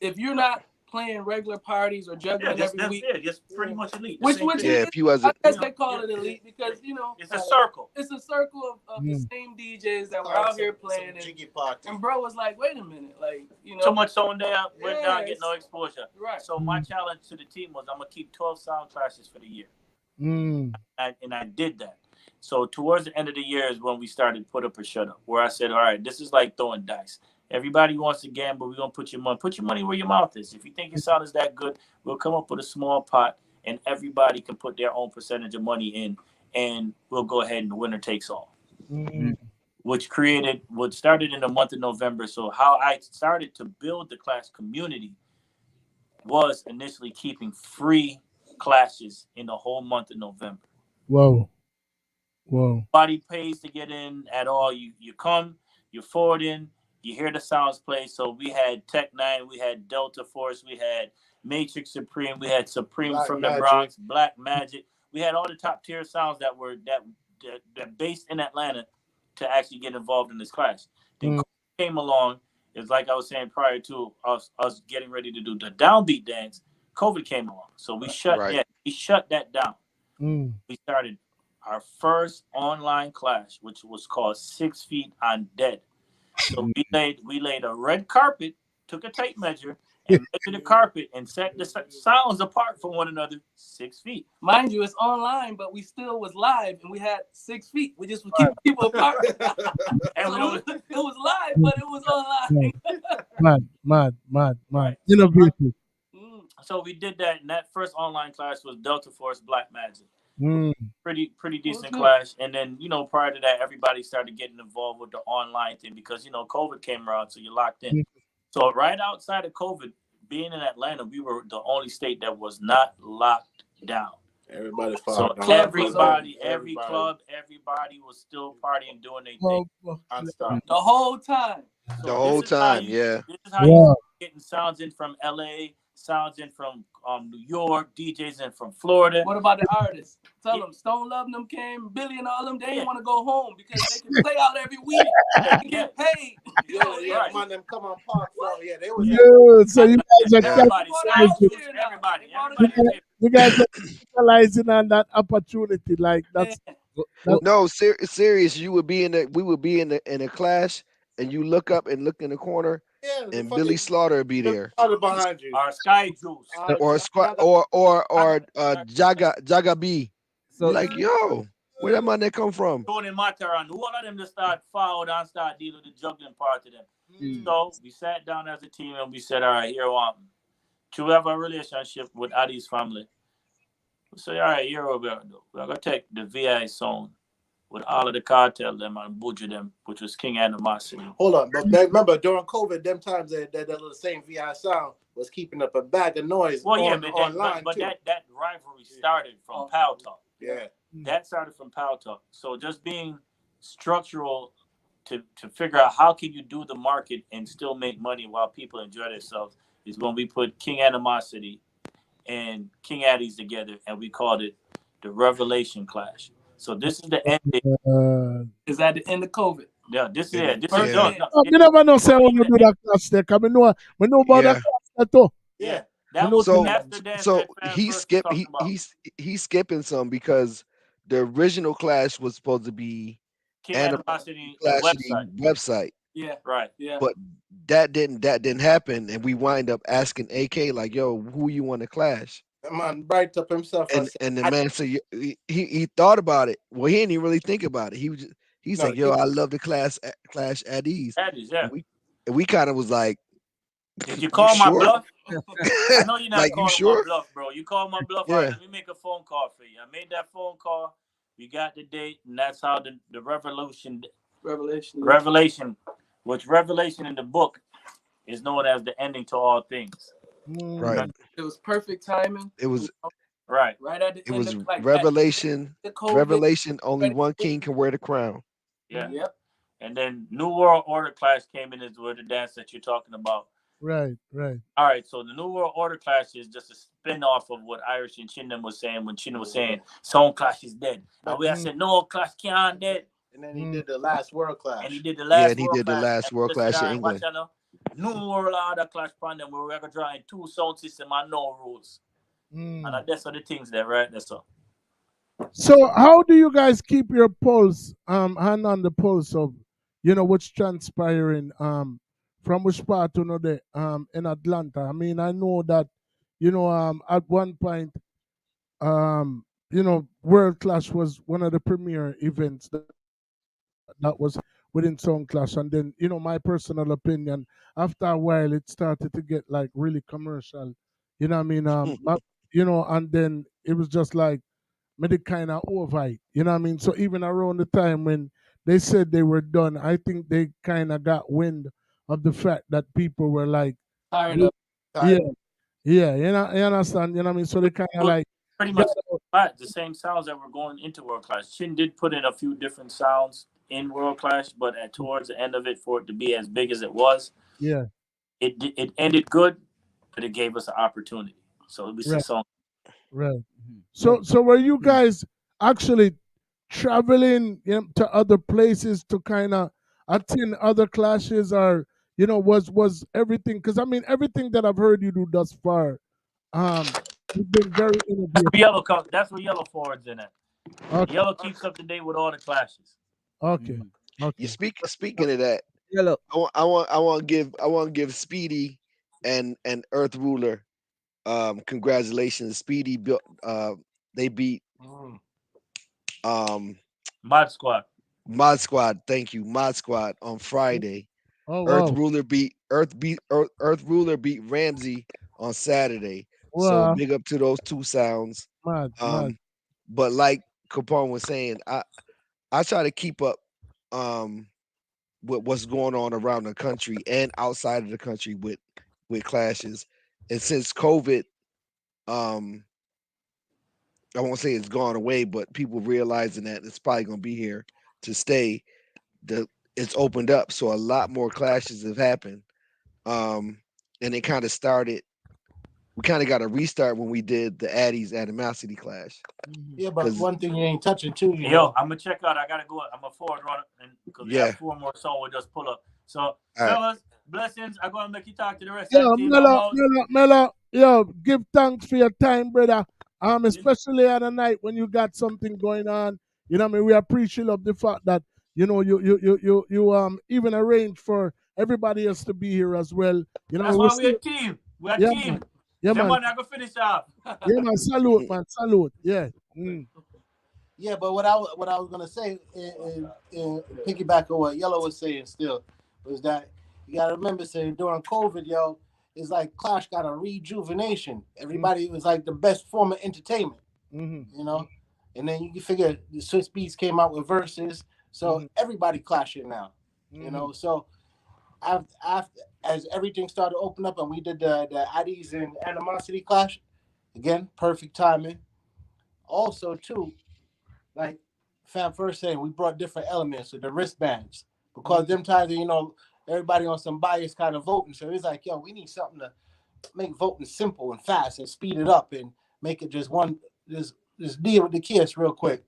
if you're not playing regular parties or juggling every week, just pretty much elite. Which if you I wasn't, guess they call it elite because it's a circle. It's a circle of the same DJs that were out here playing. And bro was like, wait a minute, like so much so in there, we're not getting no Yes. exposure. Right. So my challenge to the team was I'm gonna keep 12 sound classes for the year. And I did that. So towards the end of the year is when we started Put Up or Shut Up, where I said, all right, this is like throwing dice. Everybody wants to gamble. We're going to put your money where your mouth is. If you think your sound is that good, we'll come up with a small pot and everybody can put their own percentage of money in, and we'll go ahead and the winner takes all. Which started in the month of November. So how I started to build the class community was initially keeping free classes in the whole month of November. Whoa. Whoa. Nobody pays to get in at all. You come, you forward in, you hear the sounds play. So we had Tech 9, we had Delta Force, we had Matrix Supreme, we had Supreme Black from Magic. the Bronx, Black Magic. We had all the top tier sounds that were that based in Atlanta to actually get involved in this class. Then COVID came along. It's like I was saying prior to us getting ready to do the downbeat dance. COVID came along, so we shut that down. We started our first online class, which was called 6 Feet on Dead. So we laid a red carpet, took a tape measure, and measured the carpet and set the sounds apart from one another 6 feet. Mind you, it's online, but we still was live and we had 6 feet. We just would keep people apart. And so it was live, but it was online. Mad. Innovative. So we did that, and that first online class was Delta Force Black Magic. Pretty decent class. And then, prior to that, everybody started getting involved with the online thing because, COVID came around, so you're locked in. So right outside of COVID, being in Atlanta, we were the only state that was not locked down. Everybody So everybody, every club, everybody was still partying, doing their thing. The whole time. The whole time, yeah. This is how you getting sounds in from LA, sounds in from New York, DJs in from Florida. What about the artists? Tell them Stone Love them came, Billy and all them, they didn't want to go home because they can play out every week. They can get paid. Man, them come on park. They was So you guys are you guys are capitalizing on that opportunity. Like that's no serious. We would be in a class, and you look up and look in the corner, and Billy Slaughter would be there. Behind you. Our Sky Juice. Or Jaga B. So like, yo, where that money come from? Tony Mataran, who all of them just start forward and start dealing with the juggling part of them. So we sat down as a team and we said, all right, here to have a relationship with Adi's family. We say, all right, here we go. We're gonna take the VI song with all of the cartel them and butcher them, which was King Animosity. Hold on, but remember during COVID, them times that little same VI sound was keeping up a bag of noise. Well, online but too. that rivalry started from Pal Talk. Yeah, that started from Pal Talk. So just being structural to figure out how can you do the market and still make money while people enjoy themselves is when we put King Animosity and King Addies together, and we called it the Revelation Clash. So this is the end. Is at the end of COVID. Yeah, this is it. This is no. You never know say when you do that class there. Cause we know about that class too. Yeah. So he's skipping some because the original clash was supposed to be King Animosity website. Yeah, right. Yeah. But that didn't happen, and we wind up asking AK like, "Yo, who you want to clash?" That man bright up himself. And the man said he thought about it. Well, he didn't even really think about it. He's like, "Yo, I love the clash at ease." At ease, yeah. And we kind of was like, Did you call my sure? bluff? I know you're not Like, you calling my sure? bluff, bro. You called my bluff. All right, Yeah. let me make a phone call for you. I made that phone call. We got the date, and that's how the revelation, which revelation in the book is known as the ending to all things. Right. It was perfect timing. It was Right. Right at the it end was of like revelation. the COVID. Revelation. Only one king can wear the crown. Yeah. Yep. And then New World Order class came in is where the dance that you're talking about. Right. All right, so the New World Order clash is just a spin off of what Irish and Chinnam was saying when Chinnam was saying Sound Clash is dead. And we said, no, Clash can't dead. And then he did the last world clash. And he did the Yeah, last and he world did the clash. last And world just said, clash all in right, watch England. out now. New World Order clash pandem where we're going to draw in two sound system and no rules. And that's all the things there, right? That's all. So how do you guys keep your pulse, hand on the pulse of, what's transpiring, from which part to another, in Atlanta? I mean, I know that, at one point, World Clash was one of the premier events that was within Sound Clash, and then, my personal opinion, after a while, it started to get like really commercial, you know what I mean? And then it was just like, made it kind of over it. You know what I mean? So even around the time when they said they were done, I think they kind of got wind of the fact that people were like, Tired of yeah, you understand? You know what I mean? So they kind of like, Pretty much the same sounds that were going into World Clash. Chin did put in a few different sounds in World Clash, but towards the end of it, for it to be as big as it was, yeah, it ended good, but it gave us an opportunity. So it was a right, song. right. So were you guys actually traveling, to other places to kind of attend other clashes, or was everything? Because I mean, everything that I've heard you do thus far, you've been very innovative. That's where Yellow forwards in it. Okay. Yellow keeps up to date with all the clashes. Okay. You speaking of that, Yellow. I want to give Speedy and Earth Ruler congratulations. Speedy built they beat Mod Squad. Mod Squad, thank you. Mod Squad on Friday. Oh Earth wow. Ruler beat Earth Ruler beat Ramsey on Saturday. So Wow. big up to those two sounds. Mad. But like Capone was saying, I try to keep up with what's going on around the country and outside of the country with clashes. And since COVID, I won't say it's gone away, but people realizing that it's probably gonna be here to stay. It's opened up, so a lot more clashes have happened. And it kind of started. We kind of got a restart when we did the Addies Animosity Clash. Yeah, but one thing you ain't touching too, Yo, I'm gonna check out. I gotta go. I'm a forward runner, and because we Yeah. have 4 more songs, we'll just pull up. So, All right. fellas, blessings. I'm gonna make you talk to the rest of Yo, the team. I'm out. Mello, yo, give thanks for your time, brother. Especially on a night when you got something going on. You know what I mean? We appreciate of the fact that, you even arrange for everybody else to be here as well. You know, That's why we're a team. We're a yeah, team. man. Yeah, man. Somebody I go finish off. Yeah, man. Salute, man. Salute. Yeah. Yeah, but what I was gonna say, and piggyback on what Yellow was saying, still was that you gotta remember, saying during COVID, yo, it's like Clash got a rejuvenation. Everybody was like the best form of entertainment, you know. And then you can figure the Swiss Beats came out with verses, so everybody clashing now, you know. So after as everything started to open up and we did the Addies and Animosity clash, again, perfect timing. Also, too, like Fam first saying, we brought different elements with the wristbands because them times, everybody on some bias kind of voting. So it's like, yo, we need something to make voting simple and fast and speed it up and make it just deal with the kids real quick.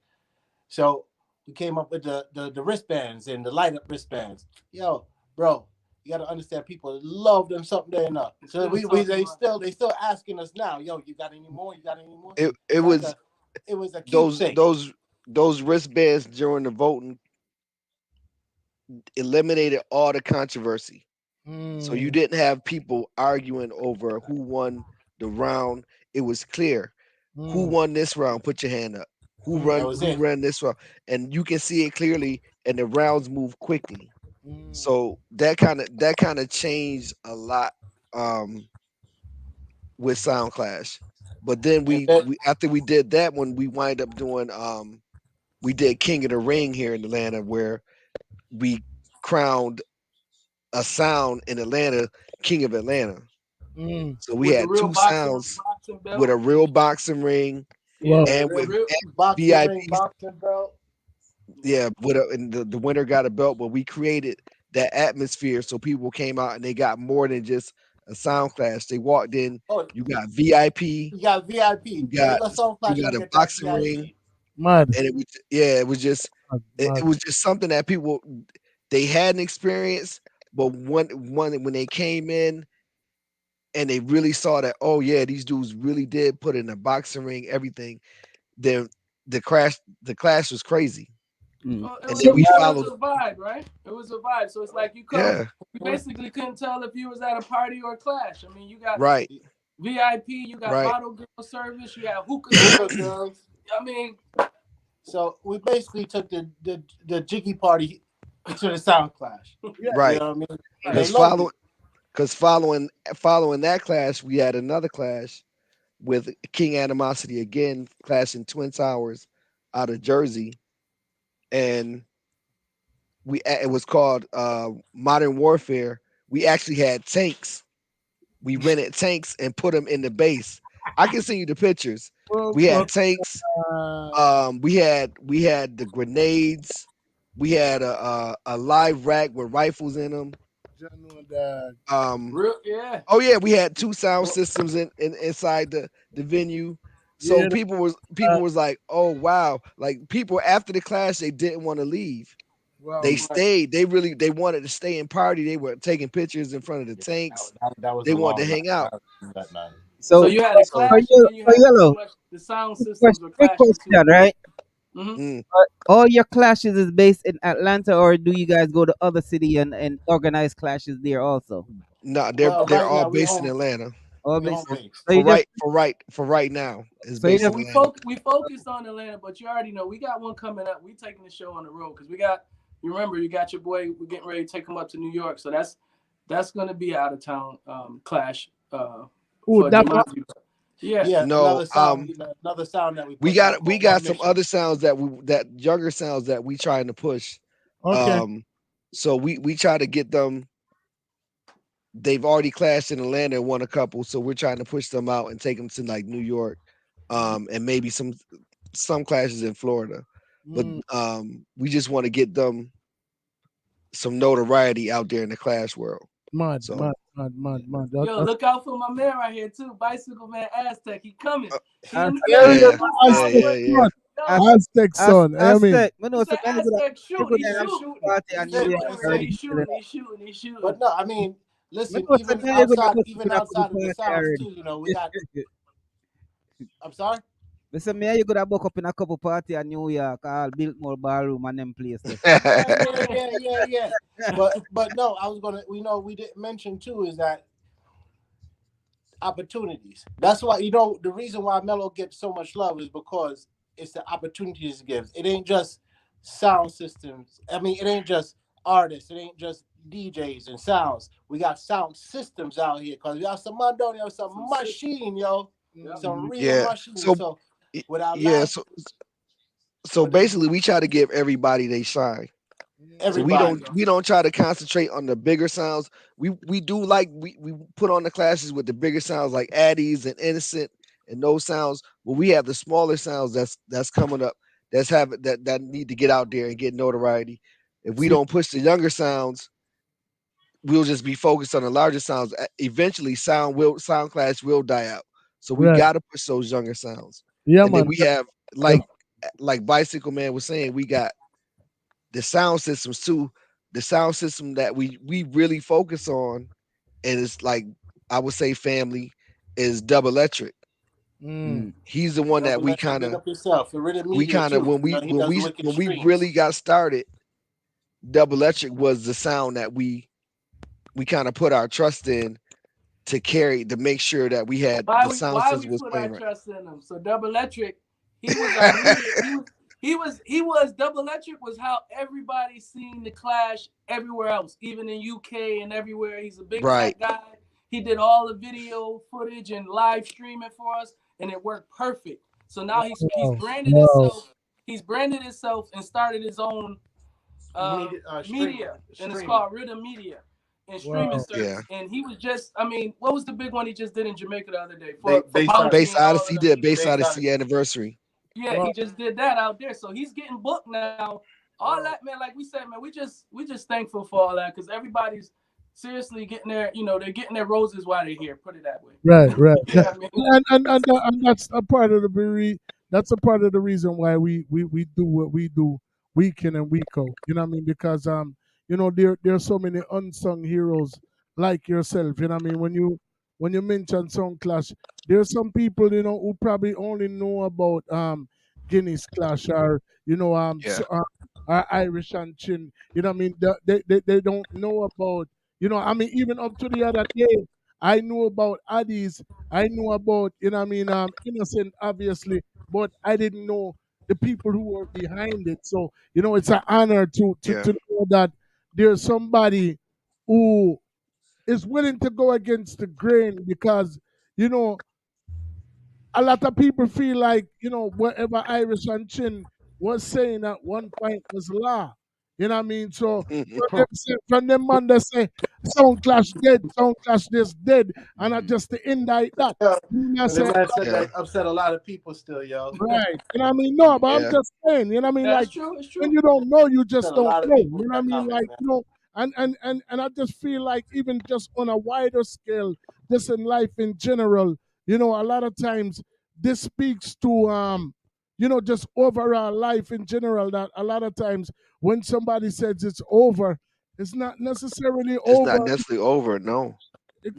So we came up with the wristbands and the light up wristbands. Yo, bro, you got to understand, people love them something there enough. So they still asking us now, yo, you got any more? You got any more? It was it was a keepsake. Those wristbands during the voting eliminated all the controversy. So you didn't have people arguing over who won the round. It was clear who won this round. Put your hand up. Who ran this round, and you can see it clearly. And the rounds move quickly. So that kind of changed a lot with Sound Clash. But then we after we did that one, we wind up doing we did King of the Ring here in Atlanta, where we crowned a sound in Atlanta King of Atlanta. So we With the had real two sounds boxing with belt. a real boxing ring Yeah, and the with real boxing ring, VIPs. boxing belt. Yeah, and the winner got a belt, but we created that atmosphere so people came out and they got more than just a sound clash. They walked in, Oh, you got VIP, you got VIP. you got Regular Sound Clash, you you got don't a get that boxing ring, VIP. Mad. and it was just it was just something that people they hadn't experienced, but one when they came in and they really saw that, oh yeah, these dudes really did put in a boxing ring, everything. Then the clash was crazy, It and was, then we it was followed. a vibe, right? It was a vibe. So it's like you come, Yeah, you basically couldn't tell if you was at a party or a clash. I mean, you got right, VIP, you got right. bottle girl service, you have hookah Hookah service. girls. I mean, So we basically took the jiggy party to the Sound Clash. You Right. know what I mean? And they Because loved it. following that clash, we had another clash with King Animosity again, clashing Twin Towers out of Jersey, and it was called Modern Warfare. We actually had tanks. We rented tanks and put them in the base. I can send you the pictures. We had tanks. We had the grenades. We had a live rack with rifles in them. real, yeah. Oh yeah, we had two sound systems inside the venue. So Yeah, people was like, oh wow, like people after the class they didn't want to leave. wow. They stayed. They wanted to stay and party. They were taking pictures in front of the tanks. That was They a wanted to long night. hang out. That night. So So you had a So clash, and then you had pretty Yellow, much the sound systems were quick clashing too. question, right? mm, All your clashes is based in Atlanta, or do you guys go to other city and organize clashes there also? no, Well, they're right all now based in Atlanta All we home based. base. So you just for right now. It's so you based Yeah, just in Atlanta. we focused on Atlanta, but you already know we got one coming up. We taking the show on the road because we got. You remember, you got your boy. We're getting ready to take him up to New York, so that's gonna be out of town clash Ooh, for that one. Jumanji. Yeah, Yeah, No, another sound that we we pushing got out we called got One some Mission. other sounds that younger sounds that we trying to push. Okay. So we try to get them. They've already clashed in Atlanta and won a couple, so we're trying to push them out and take them to like New York, and maybe some clashes in Florida. But we just want to get them some notoriety out there in the clash world. Mad, So mad, mad, mad, mad. yo, look out for my man right here too, Bicycle Man Aztec. He coming. He in the Yeah, building. yeah, yeah, One yeah, sound yeah, boy. yeah. son. Yo, Aztec son. I mean, Aztec. Me he know said so many good. Aztec shoot. Good He's have shooting. party and He's New Year shooting, man. already. He's shooting. He's shooting. He's shooting. But no, I mean, Me listen, know so many good have even a couple outside of the party sounds already. too, you know, we got. I'm sorry. Listen, me you could have book up in a couple party in New York, all Biltmore Ballroom and them place there. Yeah. But no, I was gonna. We know we didn't mention too is that opportunities. That's why the reason why Mello gets so much love is because it's the opportunities it gives. It ain't just sound systems. I mean, it ain't just artists. It ain't just DJs and sounds. We got sound systems out here because we have some man down here, some machine, yo, some real Yeah. machine. So with our Yeah. last, So basically, we try to give everybody they shine. So everybody. we don't try to concentrate on the bigger sounds. We do like we put on the classes with the bigger sounds like Addies and Innocent and those sounds. But we have the smaller sounds that's coming up that need to get out there and get notoriety. If we don't push the younger sounds, we'll just be focused on the larger sounds. Eventually, sound clash will die out. So we right. got to push those younger sounds. Yeah, And then man. we have like Bicycle Man was saying, we got the sound systems too. The sound system that we really focus on, and it's like I would say family is Double Electric. He's the one that Double Electric, big up yourself. For Rid Media too. He does wicked when we streams. really got started, Double Electric was the sound that we kind of put our trust in to make sure that we had the sound Why system we was put our playing right. trust in him? So Double Electric, he was our media. He was Double Electric was how everybody seen the Clash everywhere else, even in UK and everywhere. He's a big fat Right. guy. He did all the video footage and live streaming for us, and it worked perfect. So now he's branded himself. He's branded himself and started his own media, and it's called Rhythm Media and streaming service. And he was just, I mean, what was the big one he just did in Jamaica the other day for Bass Odyssey did Bass Odyssey anniversary. Yeah, he just did that out there, so he's getting booked now. All that, man, like we said, man, we just thankful for all that because everybody's seriously getting their, they're getting their roses while they're here. Put it that way. Right. You know what I mean? And that's a part of the reason why we do what we do week in and week out. You know what I mean? Because there are so many unsung heroes like yourself. You know what I mean? When you mention Sound Clash, there are some people who probably only know about Guinness Clash or or Irish and Chin. You know what I mean? They don't know about I mean, even up to the other day, I knew about Addis. I knew about, Innocent, obviously, but I didn't know the people who were behind it. So, it's an honor to know that there's somebody who is willing to go against the grain because, a lot of people feel like, whatever Irish and Chin was saying at one point was law. You know what I mean? So from them man they say Sound Clash dead, Sound Clash this dead, and I just to indict that. The man said that upset a lot of people still, yo. Right. You know what I mean? No, but I'm just saying, you know what I mean? That's Like true, it's true. when you don't know, you just Upset a don't lot of know. people You know with what I that mean? comment, Like, man. and I just feel like even just on a wider scale, just in life in general, a lot of times this speaks to just overall life in general, that a lot of times when somebody says it's over, it's not necessarily It's over. not necessarily over, no.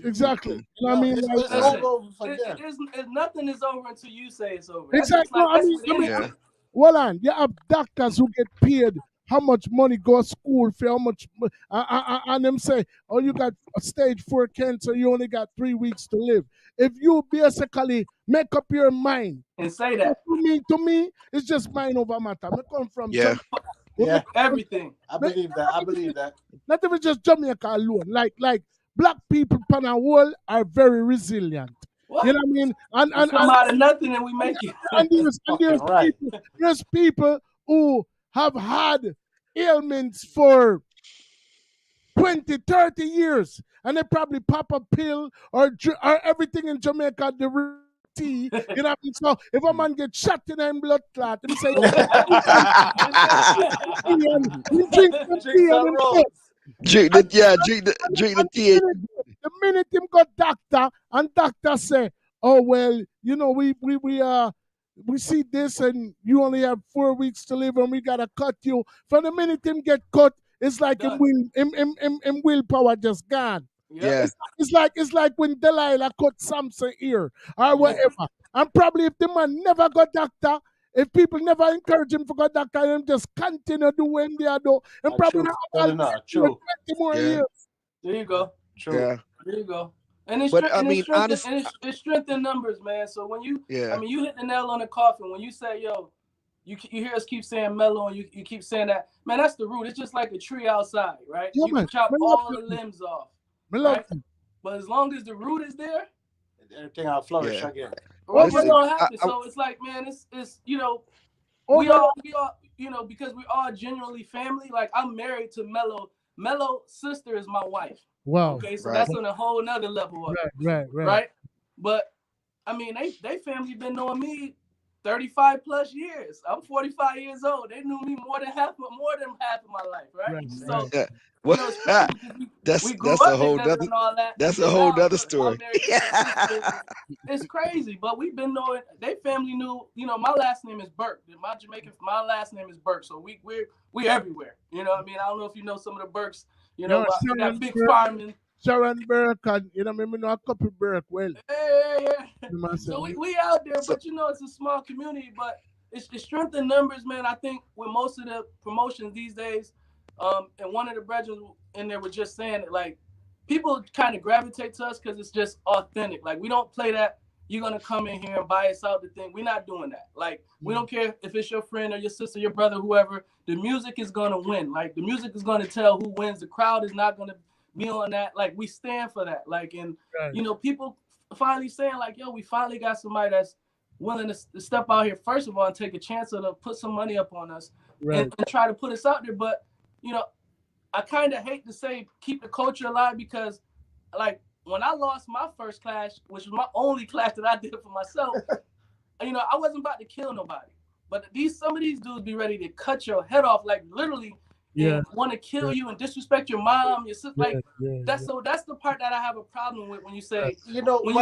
Exactly. Mm-mm. You know what I mean? Like, Listen, nothing is over until you say it's over. That's exactly. just like, I mean, well, on you have doctors who get paid how much money go to school for how much, and them say, oh, you got a stage 4 cancer, you only got 3 weeks to live. If you basically make up your mind and say that, to me, it's just mind over matter. I come from Yeah, everything. I believe that. Not even just Jamaica alone. Like black people pan a whole are very resilient. What? You know what I mean? And come out of nothing and we make it. There's people who have had ailments for 20, 30 years, and they probably pop a pill or everything in Jamaica, the tea. You know what I mean? So if a man gets shot in a blood clot, him say, you drink some tea and him say, Drink the tea. the minute him got doctor and doctor say, oh well, we see this and you only have 4 weeks to live and we gotta cut you. From the minute him get cut, it's like him willpower just gone. Yeah. It's like when Delilah cut Samson ear or whatever. And probably if the man never got doctor, if people never encourage him to go doctor, him just continue doing they do, and probably not true. 20 more years. There you go. True. Yeah. There you go. And it's, But, I mean, it's strength in numbers, man. So when you, I mean, you hit the nail on the coffin. When you say, yo, you hear us keep saying Mello and you keep saying that, man, that's the root. It's just like a tree outside, right? Yeah, you man. can chop Me all love the limbs off, right? But as long as the root is there, everything will flourish again. What's gonna happen? So it's like, man, it's we all because we all genuinely family. Like I'm married to Mello. Mello's sister is my wife. Wow. Okay, so that's on a whole nother level of right. But I mean, they family been knowing me 35 plus years. I'm 45 years old. They knew me more than half of my life, right? So that's grew a up whole together nother and all that. that's And a then whole now, nother look, story. I'm married to my sister. It's crazy, but we've been knowing. They family knew. My last name is Burke. My last name is Burke. So we're everywhere. You know what I mean? I don't know if you know some of the Burkes. That big farming. Sharon Burke and maybe know a couple Burke well. Yeah. So we out there, but it's a small community, but it's the strength in numbers, man. I think with most of the promotions these days, and one of the brethren in there was just saying it, like people kind of gravitate to us because it's just authentic. Like we don't play that. You're gonna come in here and buy us out the thing. We're not doing that. Like we don't care if it's your friend or your sister, your brother, whoever. The music is gonna win. Like the music is gonna tell who wins. The crowd is not gonna be on that. Like we stand for that. Like, and Right. you know, people finally saying like, yo, we finally got somebody that's willing to step out here first of all and take a chance to put some money up on us Right. and try to put us out there. But you know, I kind of hate to say keep the culture alive because like when I lost my first clash, which was my only clash that I did for myself, you know, I wasn't about to kill nobody. But some of these dudes be ready to cut your head off, like literally, Yeah. and want to kill you and disrespect your mom, your sister. Like Yeah. that's the part that I have a problem with when you say, you know, when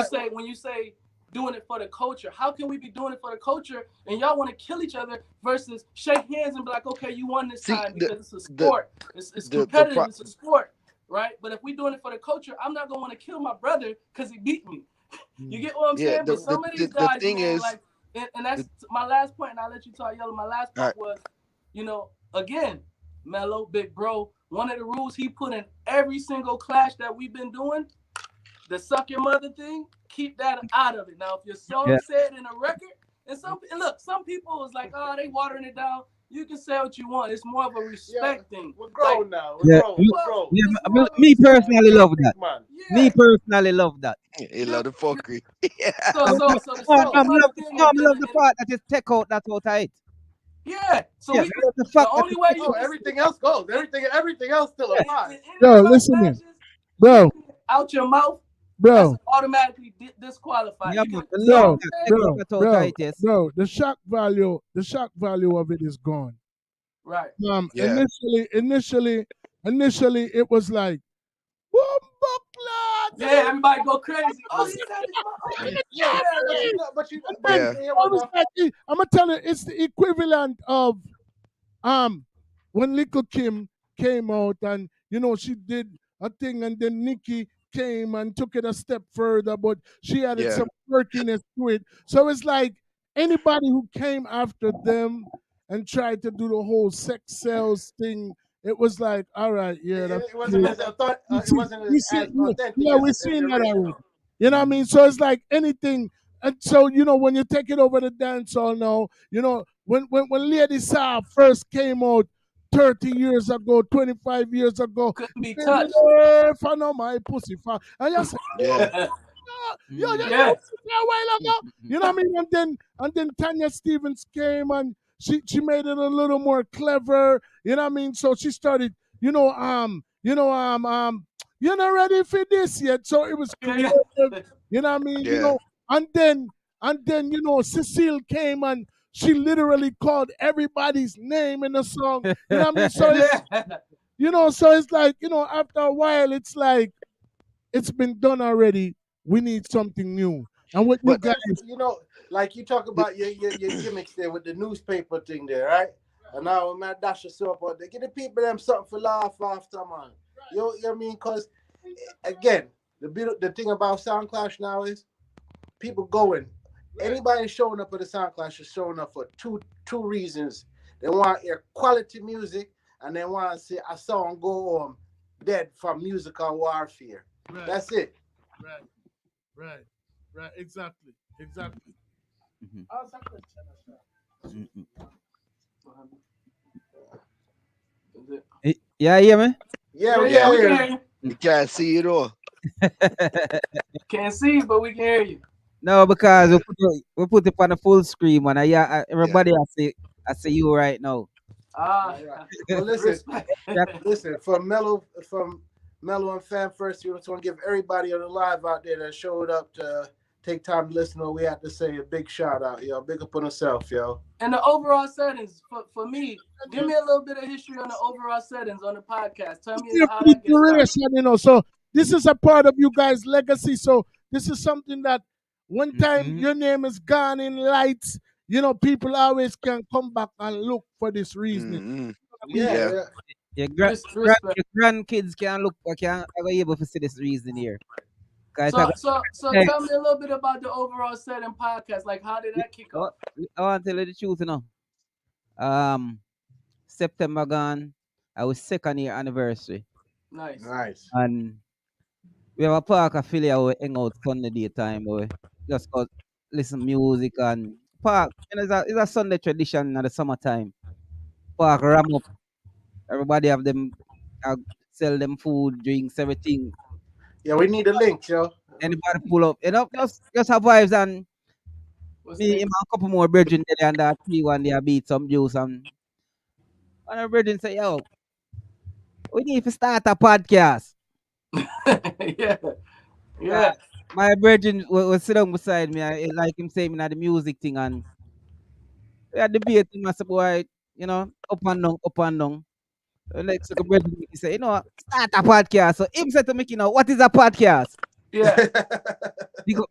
you say doing it for the culture. How can we be doing it for the culture and y'all want to kill each other versus shake hands and be like, okay, you won this time because it's a sport. It's competitive. It's a sport, right? But if we're doing it for the culture, I'm not gonna want to kill my brother because he beat me. You get what I'm saying? But some of these guys, thing man, is, like, and that's my last point, and I'll let you talk, Yellow. My last point was, you know, again, Mello, big bro, one of the rules he put in every single clash that we've been doing, the suck your mother thing, keep that out of it. Now, if your song said in a record, and some people was like, oh, they watering it down. You can say what you want. It's more of a respect thing. We're grown now. Yeah, me personally love that. Me personally love that. He love the fuckery. So the I'm second love thing the part that is take out that out of it. Yeah. So Yeah, the only way you everything else goes. Everything else still applies. Yo, listen here, bro. Out your mouth, bro. that's automatically disqualified. Yeah, You bro, bro. The shock value of it is gone. Right. Initially, it was like, yeah, everybody go crazy. Oh, he said it's but you I'm gonna tell you, it's the equivalent of when Little Kim came out and you know she did a thing and then Nikki came and took it a step further, but she added some quirkiness to it. So it's like anybody who came after them and tried to do the whole sex sales thing, it was like, all right, yeah, that's it wasn't as authentic. we're seeing that already. You know what I mean? So it's like anything. And so, you know, when you take it over the dance hall now, you know, when Lady Saw first came out 30 years ago, 25 years ago, couldn't be touched. If I know my pussy far. And you say, you know what I mean? And then Tanya Stevens came and she made it a little more clever. You know what I mean? So she started, you're not ready for this yet. So it was creative. You know what I mean? Yeah. You know, and then you know, Cecile came and she literally called everybody's name in the song. You know what I mean? So it's, so it's like, you know, after a while, it's like it's been done already. We need something new. And what you guys, you know, like you talk about your gimmicks there with the newspaper thing there, right? And now when man dash yourself out there, get the people them something for laugh after, man. You know what I mean? Because again, the thing about Sound Clash now is people going. Anybody showing up at the Sound Clash is showing up for two reasons. They want to hear quality music and they want to see a song go on dead from musical warfare. Right. That's it. Right. Exactly. Yeah, hear me? Yeah, we can hear you. We can't see you though. Can't see, but we can hear you. No, because we put it on the full screen, man. Everybody, I see you right now. Well, listen. From Mello and Fan First, we just want to give everybody on the live out there that showed up to take time to listen to what we have to say. A big shout out, yo. Big up on yourself, yo. And the overall settings for me, give me a little bit of history on the overall settings on the podcast. Tell me how that gets started. You know, so this is a part of you guys' legacy. So this is something that one time your name is gone in lights, you know, people always can come back and look for this reasoning. Your grandkids can look, can be able to see this reason here. So tell me a little bit about the overall setting podcast. Like, how did that kick off? I want to tell you the truth, you know. September gone, our 2nd year anniversary. Nice. And we have a park affiliate where we hang out Sunday daytime, we just go listen music and park. You know, it's a Sunday tradition in the summertime. Park ram up. Everybody have them sell them food, drinks, everything. Yeah, we need a link, yo. Anybody pull up, just have vibes and me him and a couple more brethren there and that 3-1 there beat some juice and our brethren say, yo, we need to start a podcast. Yeah. Yeah. My brethren was sit down beside me, like him saying me the music thing and we had debating, I said, boy, up and down, up and down. Next like a brethren he say, start a podcast. So him said to Mickey, what is a podcast? Yeah.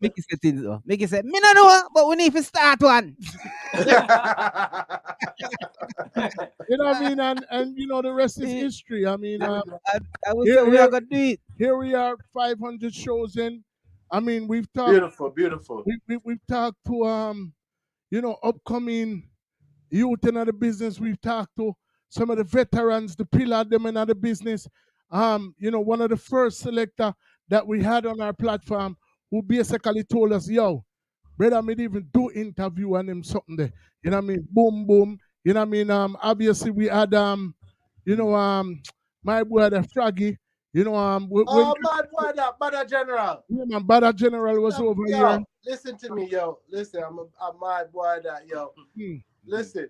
Mickey said things though. Mickey said, me no know, but we need to start one. You know what I mean? And the rest is history. I mean, I would say we are gonna do it. Here we are, 500 shows in. I mean, we've talked. Beautiful. We've talked to upcoming youth in the business. We've talked to some of the veterans, the pillar them in the business. One of the first selector that we had on our platform who basically told us, yo, brother, me even do interview on him something there. You know what I mean? Boom, boom. You know what I mean? Obviously we had my brother Froggy. My boy, that Bada General. Yeah, man, Bada General was over here. Listen to me, yo. Listen, I'm my boy that, yo. Listen,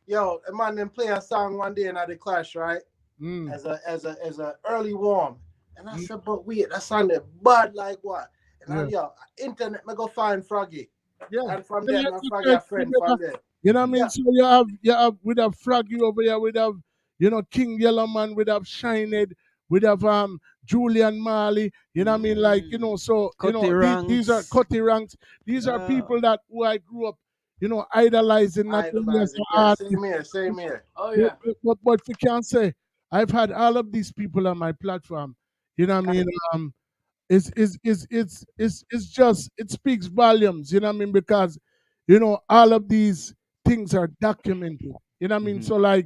yo, a man then play a song one day in the Clash, right? As a early warm. And I said, but wait, that sounded bad like what? And internet me go find Froggy. Yeah. And from there, Froggy a friend from there. You know what I mean? So you have we'd have Froggy over here, we'd have King Yellowman, we'd have Shined, we'd have Julian Marley, you know what I mean? Like, so these are Cutty Ranks. These are people that who I grew up, idolizing, not only as an artist. Same here. Oh yeah. But you can't say I've had all of these people on my platform. You know what I mean? It's just it speaks volumes, you know what I mean? Because all of these things are documented. You know what I mean? So like,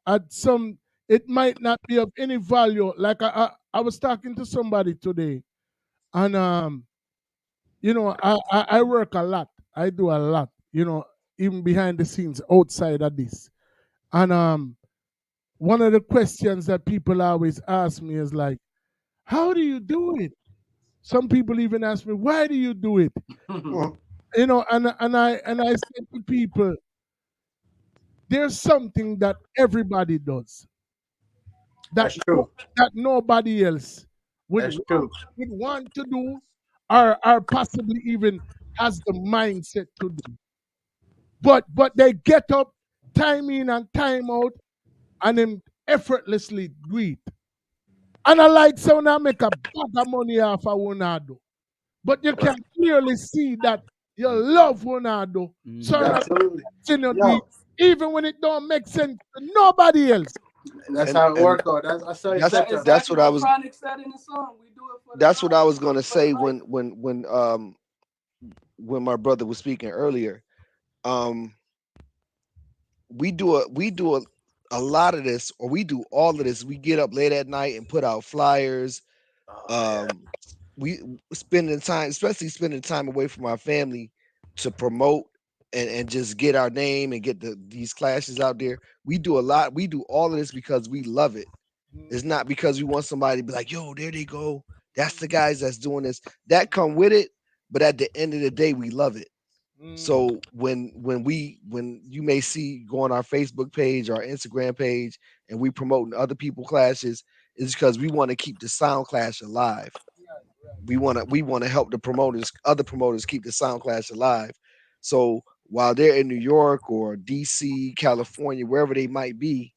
at some it might not be of any value. Like I was talking to somebody today, and I work a lot. I do a lot, even behind the scenes, outside of this. And one of the questions that people always ask me is like, how do you do it? Some people even ask me, why do you do it? And I say to people, there's something that everybody does. That nobody else would want to do or possibly even has the mindset to do. But they get up time in and time out and then effortlessly do it. And I like so now make a bag of money off of Wonado. But you can clearly see that you love Wonado. So absolutely. Even when it don't make sense to nobody else. That's how it works out. That's what I was. That's what I was gonna say when my brother was speaking earlier. We do a lot of this, or we do all of this. We get up late at night and put out flyers. We spending time, especially spending time away from our family to promote and just get our name and get these clashes out there. We do a lot. We do all of this because we love it. It's not because we want somebody to be like, yo, there they go. That's the guys that's doing this. That come with it, but at the end of the day, we love it. So when you may see go on our Facebook page, our Instagram page, and we promoting other people clashes, is because we want to keep the sound clash alive. We want to help the other promoters keep the sound clash alive. So while they're in New York or DC, California, wherever they might be,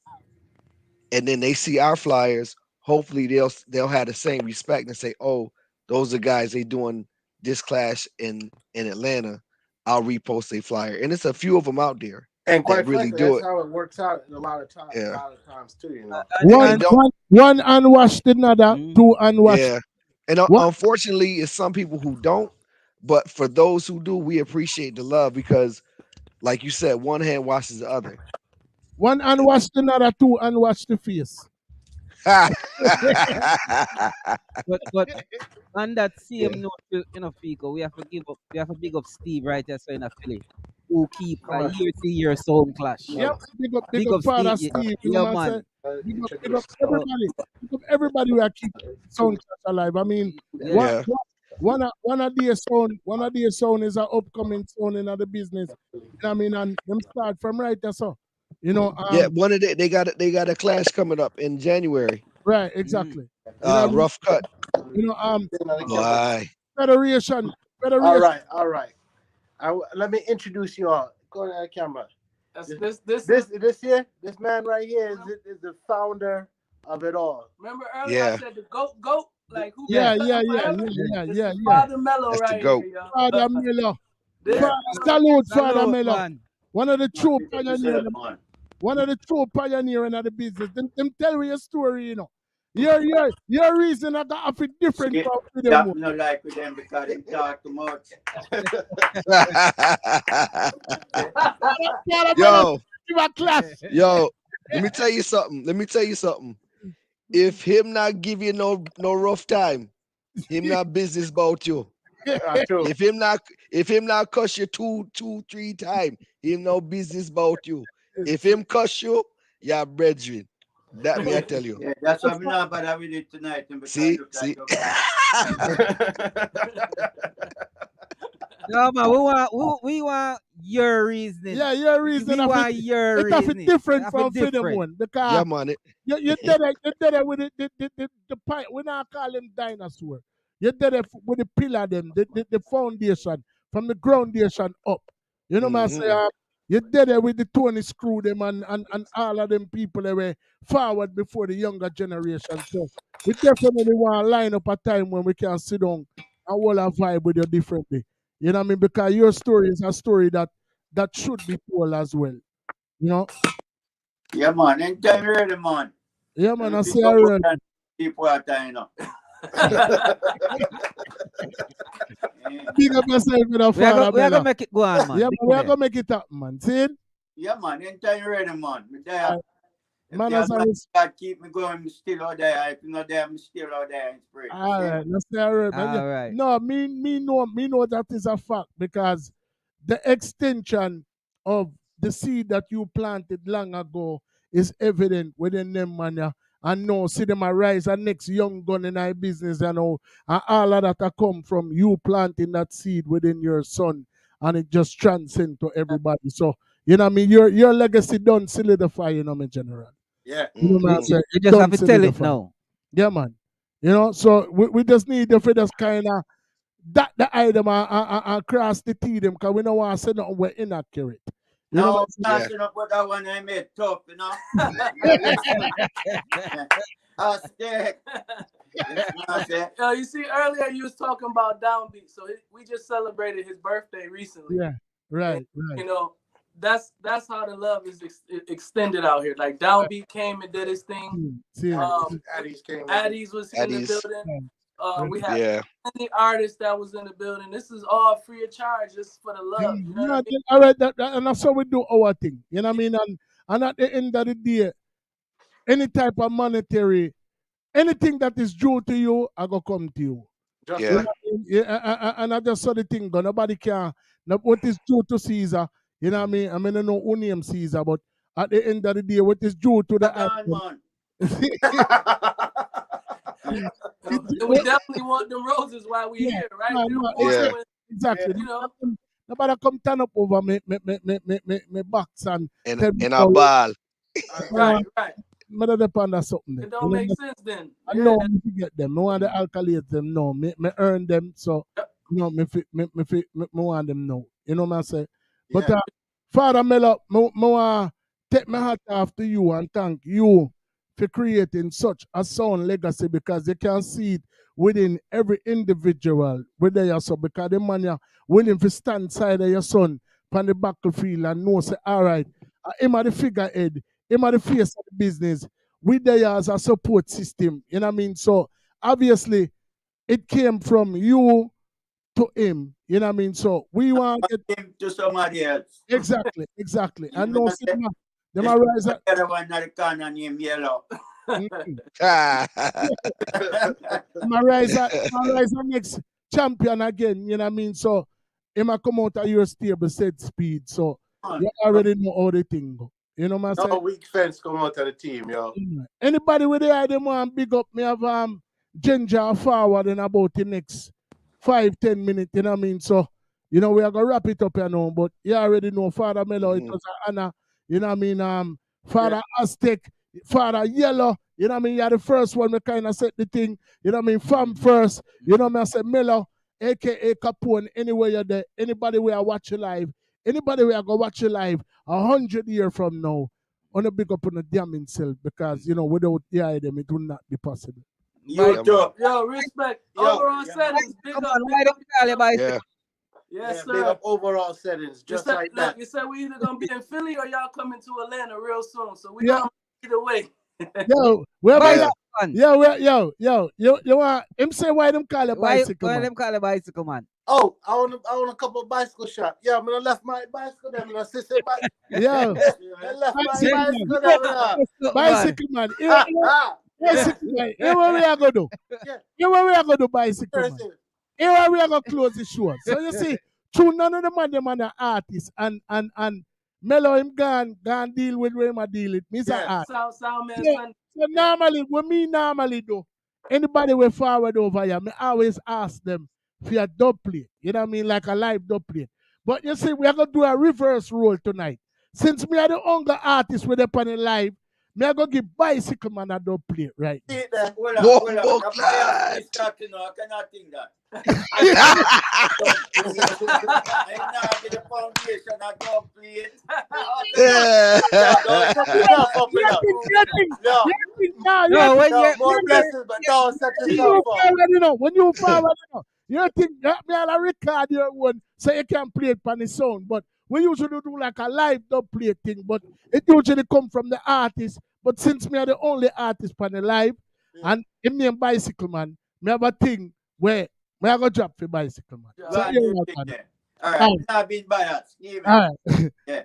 and then they see our flyers, hopefully they'll have the same respect and say, oh, those are guys they doing this clash in Atlanta. I'll repost a flyer, and it's a few of them out there and quite that really frankly, do that's it. how it works out a lot of times. Yeah. A lot of times too, One unwashed another, two unwashed. Yeah, and unfortunately, it's some people who don't. But for those who do, we appreciate the love because, like you said, one hand washes the other. One unwashed another, two unwashed the face. but on that same note, Fico, we have to big up Steve right there, so in a Philly, who keep a year-to-year sound clash. Yep, big up Father Steve. Yeah, man. Big up everybody. Big up everybody who are keeping sound clash alive. I mean, Yeah. one of their sound is an upcoming sound in the business. You know what I mean? And them start from right there, so. You know, Yeah, one of they got a clash coming up in January. right, exactly. You know, Rough cut. you know, Why? Federation. All right. Let me introduce you all. Go to the camera. This man right here is the founder of it all. Remember earlier I said the goat, like who Yeah. Father Mello That's the right goat. here, y'all. Father Mello. Salute, Father Mello. One of the true pioneers. One of the true pioneers in the business. Them tell me your story, you know. Your reason I got a different from them. That no like with them because they talk too much. Yo, let me tell you something. If him not give you no rough time, him not business about you. If him not cuss you two, 3 times, him no business about you. If him cuss you, you're brethren. That me I tell you. Yeah, that's why I'm not bad with it tonight. See. No man, we want your reasoning. Yeah, your reasoning. We want your reasoning. It's different from freedom one because yeah, man. You did it with the pipe. We not call them dinosaur. You did it with the pillar them, the foundation from the groundation up. You know what I'm saying? You did it with the Tony Screw them and all of them people that were forward before the younger generation. So we definitely want to line up a time when we can sit down and all our vibe with you differently. You know what I mean? Because your story is a story that should be told as well. You know? Yeah, man. Anytime you're ready, man. Yeah, man. I say already. People are dying up. Big up yourself with a father. We are gonna make it go on, man. Yeah, man, we are gonna make it happen, man. See it? Yeah, man. Anytime you're ready, man. Me there. Man, If as God keep me going, I'm still out there. If you're not there, I'm still out there in spirit. all right, let's say all right, man. All right. No, me know that is a fact because the extension of the seed that you planted long ago is evident within them, man. Yeah. And now see them arise and next young gun in our business and all of that are come from you planting that seed within your son, and it just transcend to everybody. So you know what I mean, your legacy don't solidify, you know, my general. Yeah. You know what I'm saying? You just have to tell it now. Yeah, man. You know, so we just need to just kind of dot the item and cross the T them because we don't want to say nothing we're inaccurate. You know No, what I'm saying? passing up with that one I made tough, you know. You see, earlier you was talking about Downbeat, so we just celebrated his birthday recently. Yeah, right. You know, that's how the love is extended out here. Like Downbeat came and did his thing. Addie's was in the building. We have many artists that was in the building. This is all free of charge, just for the love. You know what I mean? All right, and that's how we do our thing. You know what I mean? And at the end of the day, any type of monetary, anything that is due to you, I go come to you. You know what I mean? Yeah, and I just saw the thing go. Nobody can. What is due to Caesar? You know what I mean? I mean, I know who name Caesar, but at the end of the day, what is due to the we definitely want them roses while we here, right? Exactly. You know, nobody come turn up over me box and a ball. Right. Mother depend on something. It don't make sense then. I know me to get them. I want to alkalate them. No, me earn them. So you know, me want them now. You know what I'm saying? But Father Mello, I want to take my hat off to you and thank you for creating such a sound legacy because you can see it within every individual whether you're so because the man you're willing to stand side of your son on the battlefield and know say all right, him are the figurehead, him are the face of the business. We there as a support system, you know what I mean? So obviously it came from you to him, you know what I mean? So we want him to somebody else. Exactly. And no them rise up. The other one not the corner named Yellow. rise up next champion again, you know what I mean? So him a come out of your stable set speed. So you already know how the thing go. You know what I'm No saying? weak fence come out of the team, yo. Anybody with the idea want big up me have ginger forward in about the next 5-10 minutes, you know what I mean? So, we are gonna wrap it up here now, but you already know Father Mello, it was an honor, you know what I mean? Father Aztec, Father Yellow, you know what I mean? You're the first one to kind of set the thing, you know what I mean? Fam first, you know what I mean? I said Mello, aka Capone, anywhere you're there, anybody we are watching live, anybody we are gonna watch you live 100 years from now, on a big up on the damn himself because without the item it would not be possible. Yo, respect. Overall settings. Big up. Big up. Yeah. Yes, sir. Big up overall settings, just like that. Look, you said we either gonna be in Philly or y'all coming to Atlanta real soon. So we gonna either way. Yo, you want him say why them call it bicycle? Why them call it bicycle, man? Oh, I want a couple of bicycle shots. Yeah, I'm gonna left my bicycle there. I'm gonna sit by. Yeah, I left my bicycle there. Bicycle man. Bicycle man. Here what we are gonna do? Here what we are gonna do, bicycle man. Here what we are gonna close the show. So you see, true none of them are artists and Mello him gone deal with where him a deal it. Me's an art. Sound man. So normally, what me normally do, anybody we forward over here, me always ask them for a dub plate. You know what I mean? Like a live dub plate. But you see, we are going to do a reverse role tonight. Since me are the only artist with up on the live, me are going to give Bicycle Man a dub plate, right? Hold on. I cannot think that. I'm not get the foundation I don't play it. More blessings, but don't set yourself up. When you forward, you think that me all record your one so you can play it on the sound. But we usually do like a live dub play thing, but it usually come from the artist. But since me are the only artist on the live, and him name Bicycle Man, me have a thing where me I go drop for Bicycle Man. So all right, not being biased. All right. Yeah.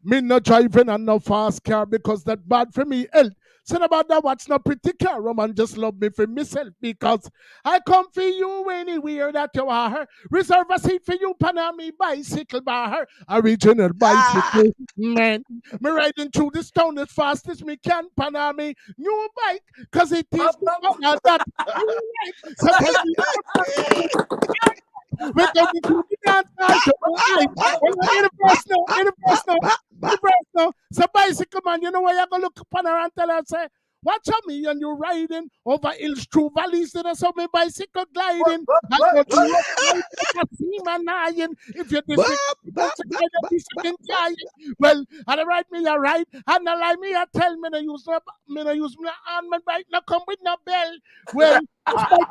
Me not driving and no fast car because that bad for me health. Said about that watch no pretty car. Roman just love me for myself because I come for you anywhere that you are. Reserve a seat for you, Panami bicycle bar. Original bicycle, man. Me riding through this town as fast as me can, Panami. New bike, cause it is that. So we're going to do the dance now. So bicycle man, you know where you're going to look upon her and tell her, say, watch out me and you're riding over hills through valleys and so me bicycle gliding. If you're well, and right me you're right, and not like me I tell me no use my hand, my bike no come with no bell. Well,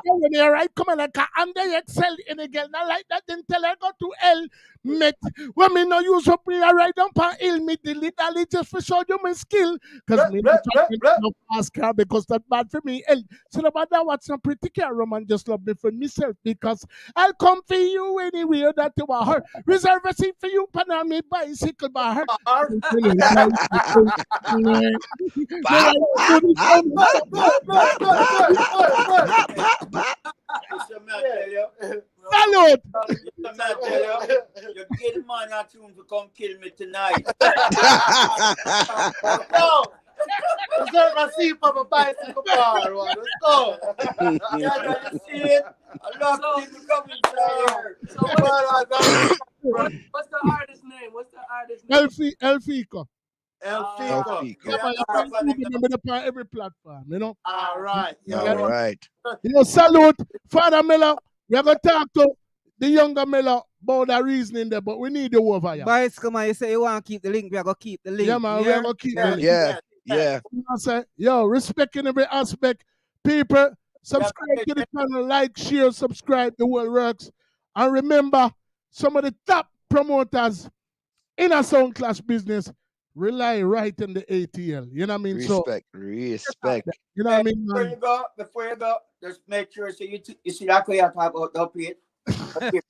when you're right, come on like and they excel in a girl, not like that, then tell her go to hell. Met when me no use up me I ride on pan hill, me delete just for show you my skill. Cause me no fast car because that bad for me. So about that what's a pretty car Roman just love me for myself because I'll come for you anywhere that you are. Reserve a seat for you, Panami bicycle bar. Salute! You get the man at home to come kill me tonight. No! Reserve a seat for my bicycle bar, man. Let's go. Yeah, you see it? I love people coming here. So what's the artist name? El Fico. El Fico. Remember on every platform, you know? All right. All right. You know, salute, Father Mello. We're going to talk to the younger Mello about the reasoning there, but we need you over here. Bicycle man, you say you want to keep the link, we're going to keep the link. Yeah, man, we're going to keep the link. Yeah. You know what I'm saying? Yo, respect in every aspect. People, subscribe to the channel, like, share, subscribe, the world works. And remember, some of the top promoters in a sound clash business rely right in the ATL. You know what I mean? Respect. You know what I mean? Before you go, just make sure so you see that way you talk about the plate. You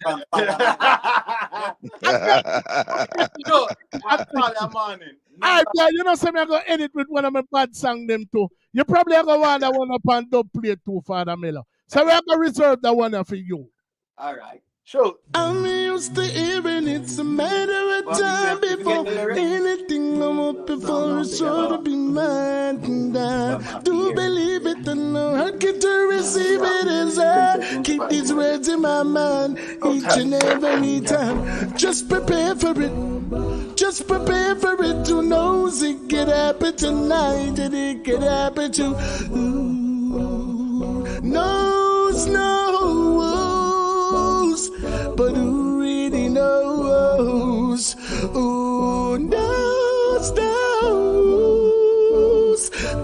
know, some I'm going to edit with one of my bad song them too. You probably are going to want that one up on dub plate too, Father Mello. So we're going to reserve that one for you. All right. Sure. I'm used to hearing it's a matter of time before anything I'm up before it's sure to be mine. And I do believe it and no hurt get to receive it as I keep these words in my mind each and every time. Just prepare for it. Just prepare for it. Who knows it could happen tonight and it could happen to knows. But who really knows? Who knows?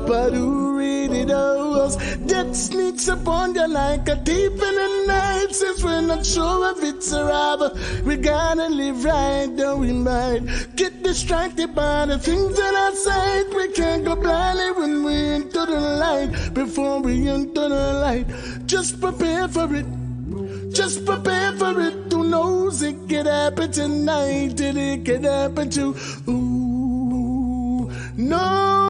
But who really knows? Death sneaks upon you like a thief in the night. Since we're not sure if it's a robber, we gotta live right, though we might get distracted by the things that are sight. We can't go blindly when we enter the light. Before we enter the light, just prepare for it. Just prepare for it. Who knows it could happen tonight and it could happen to no.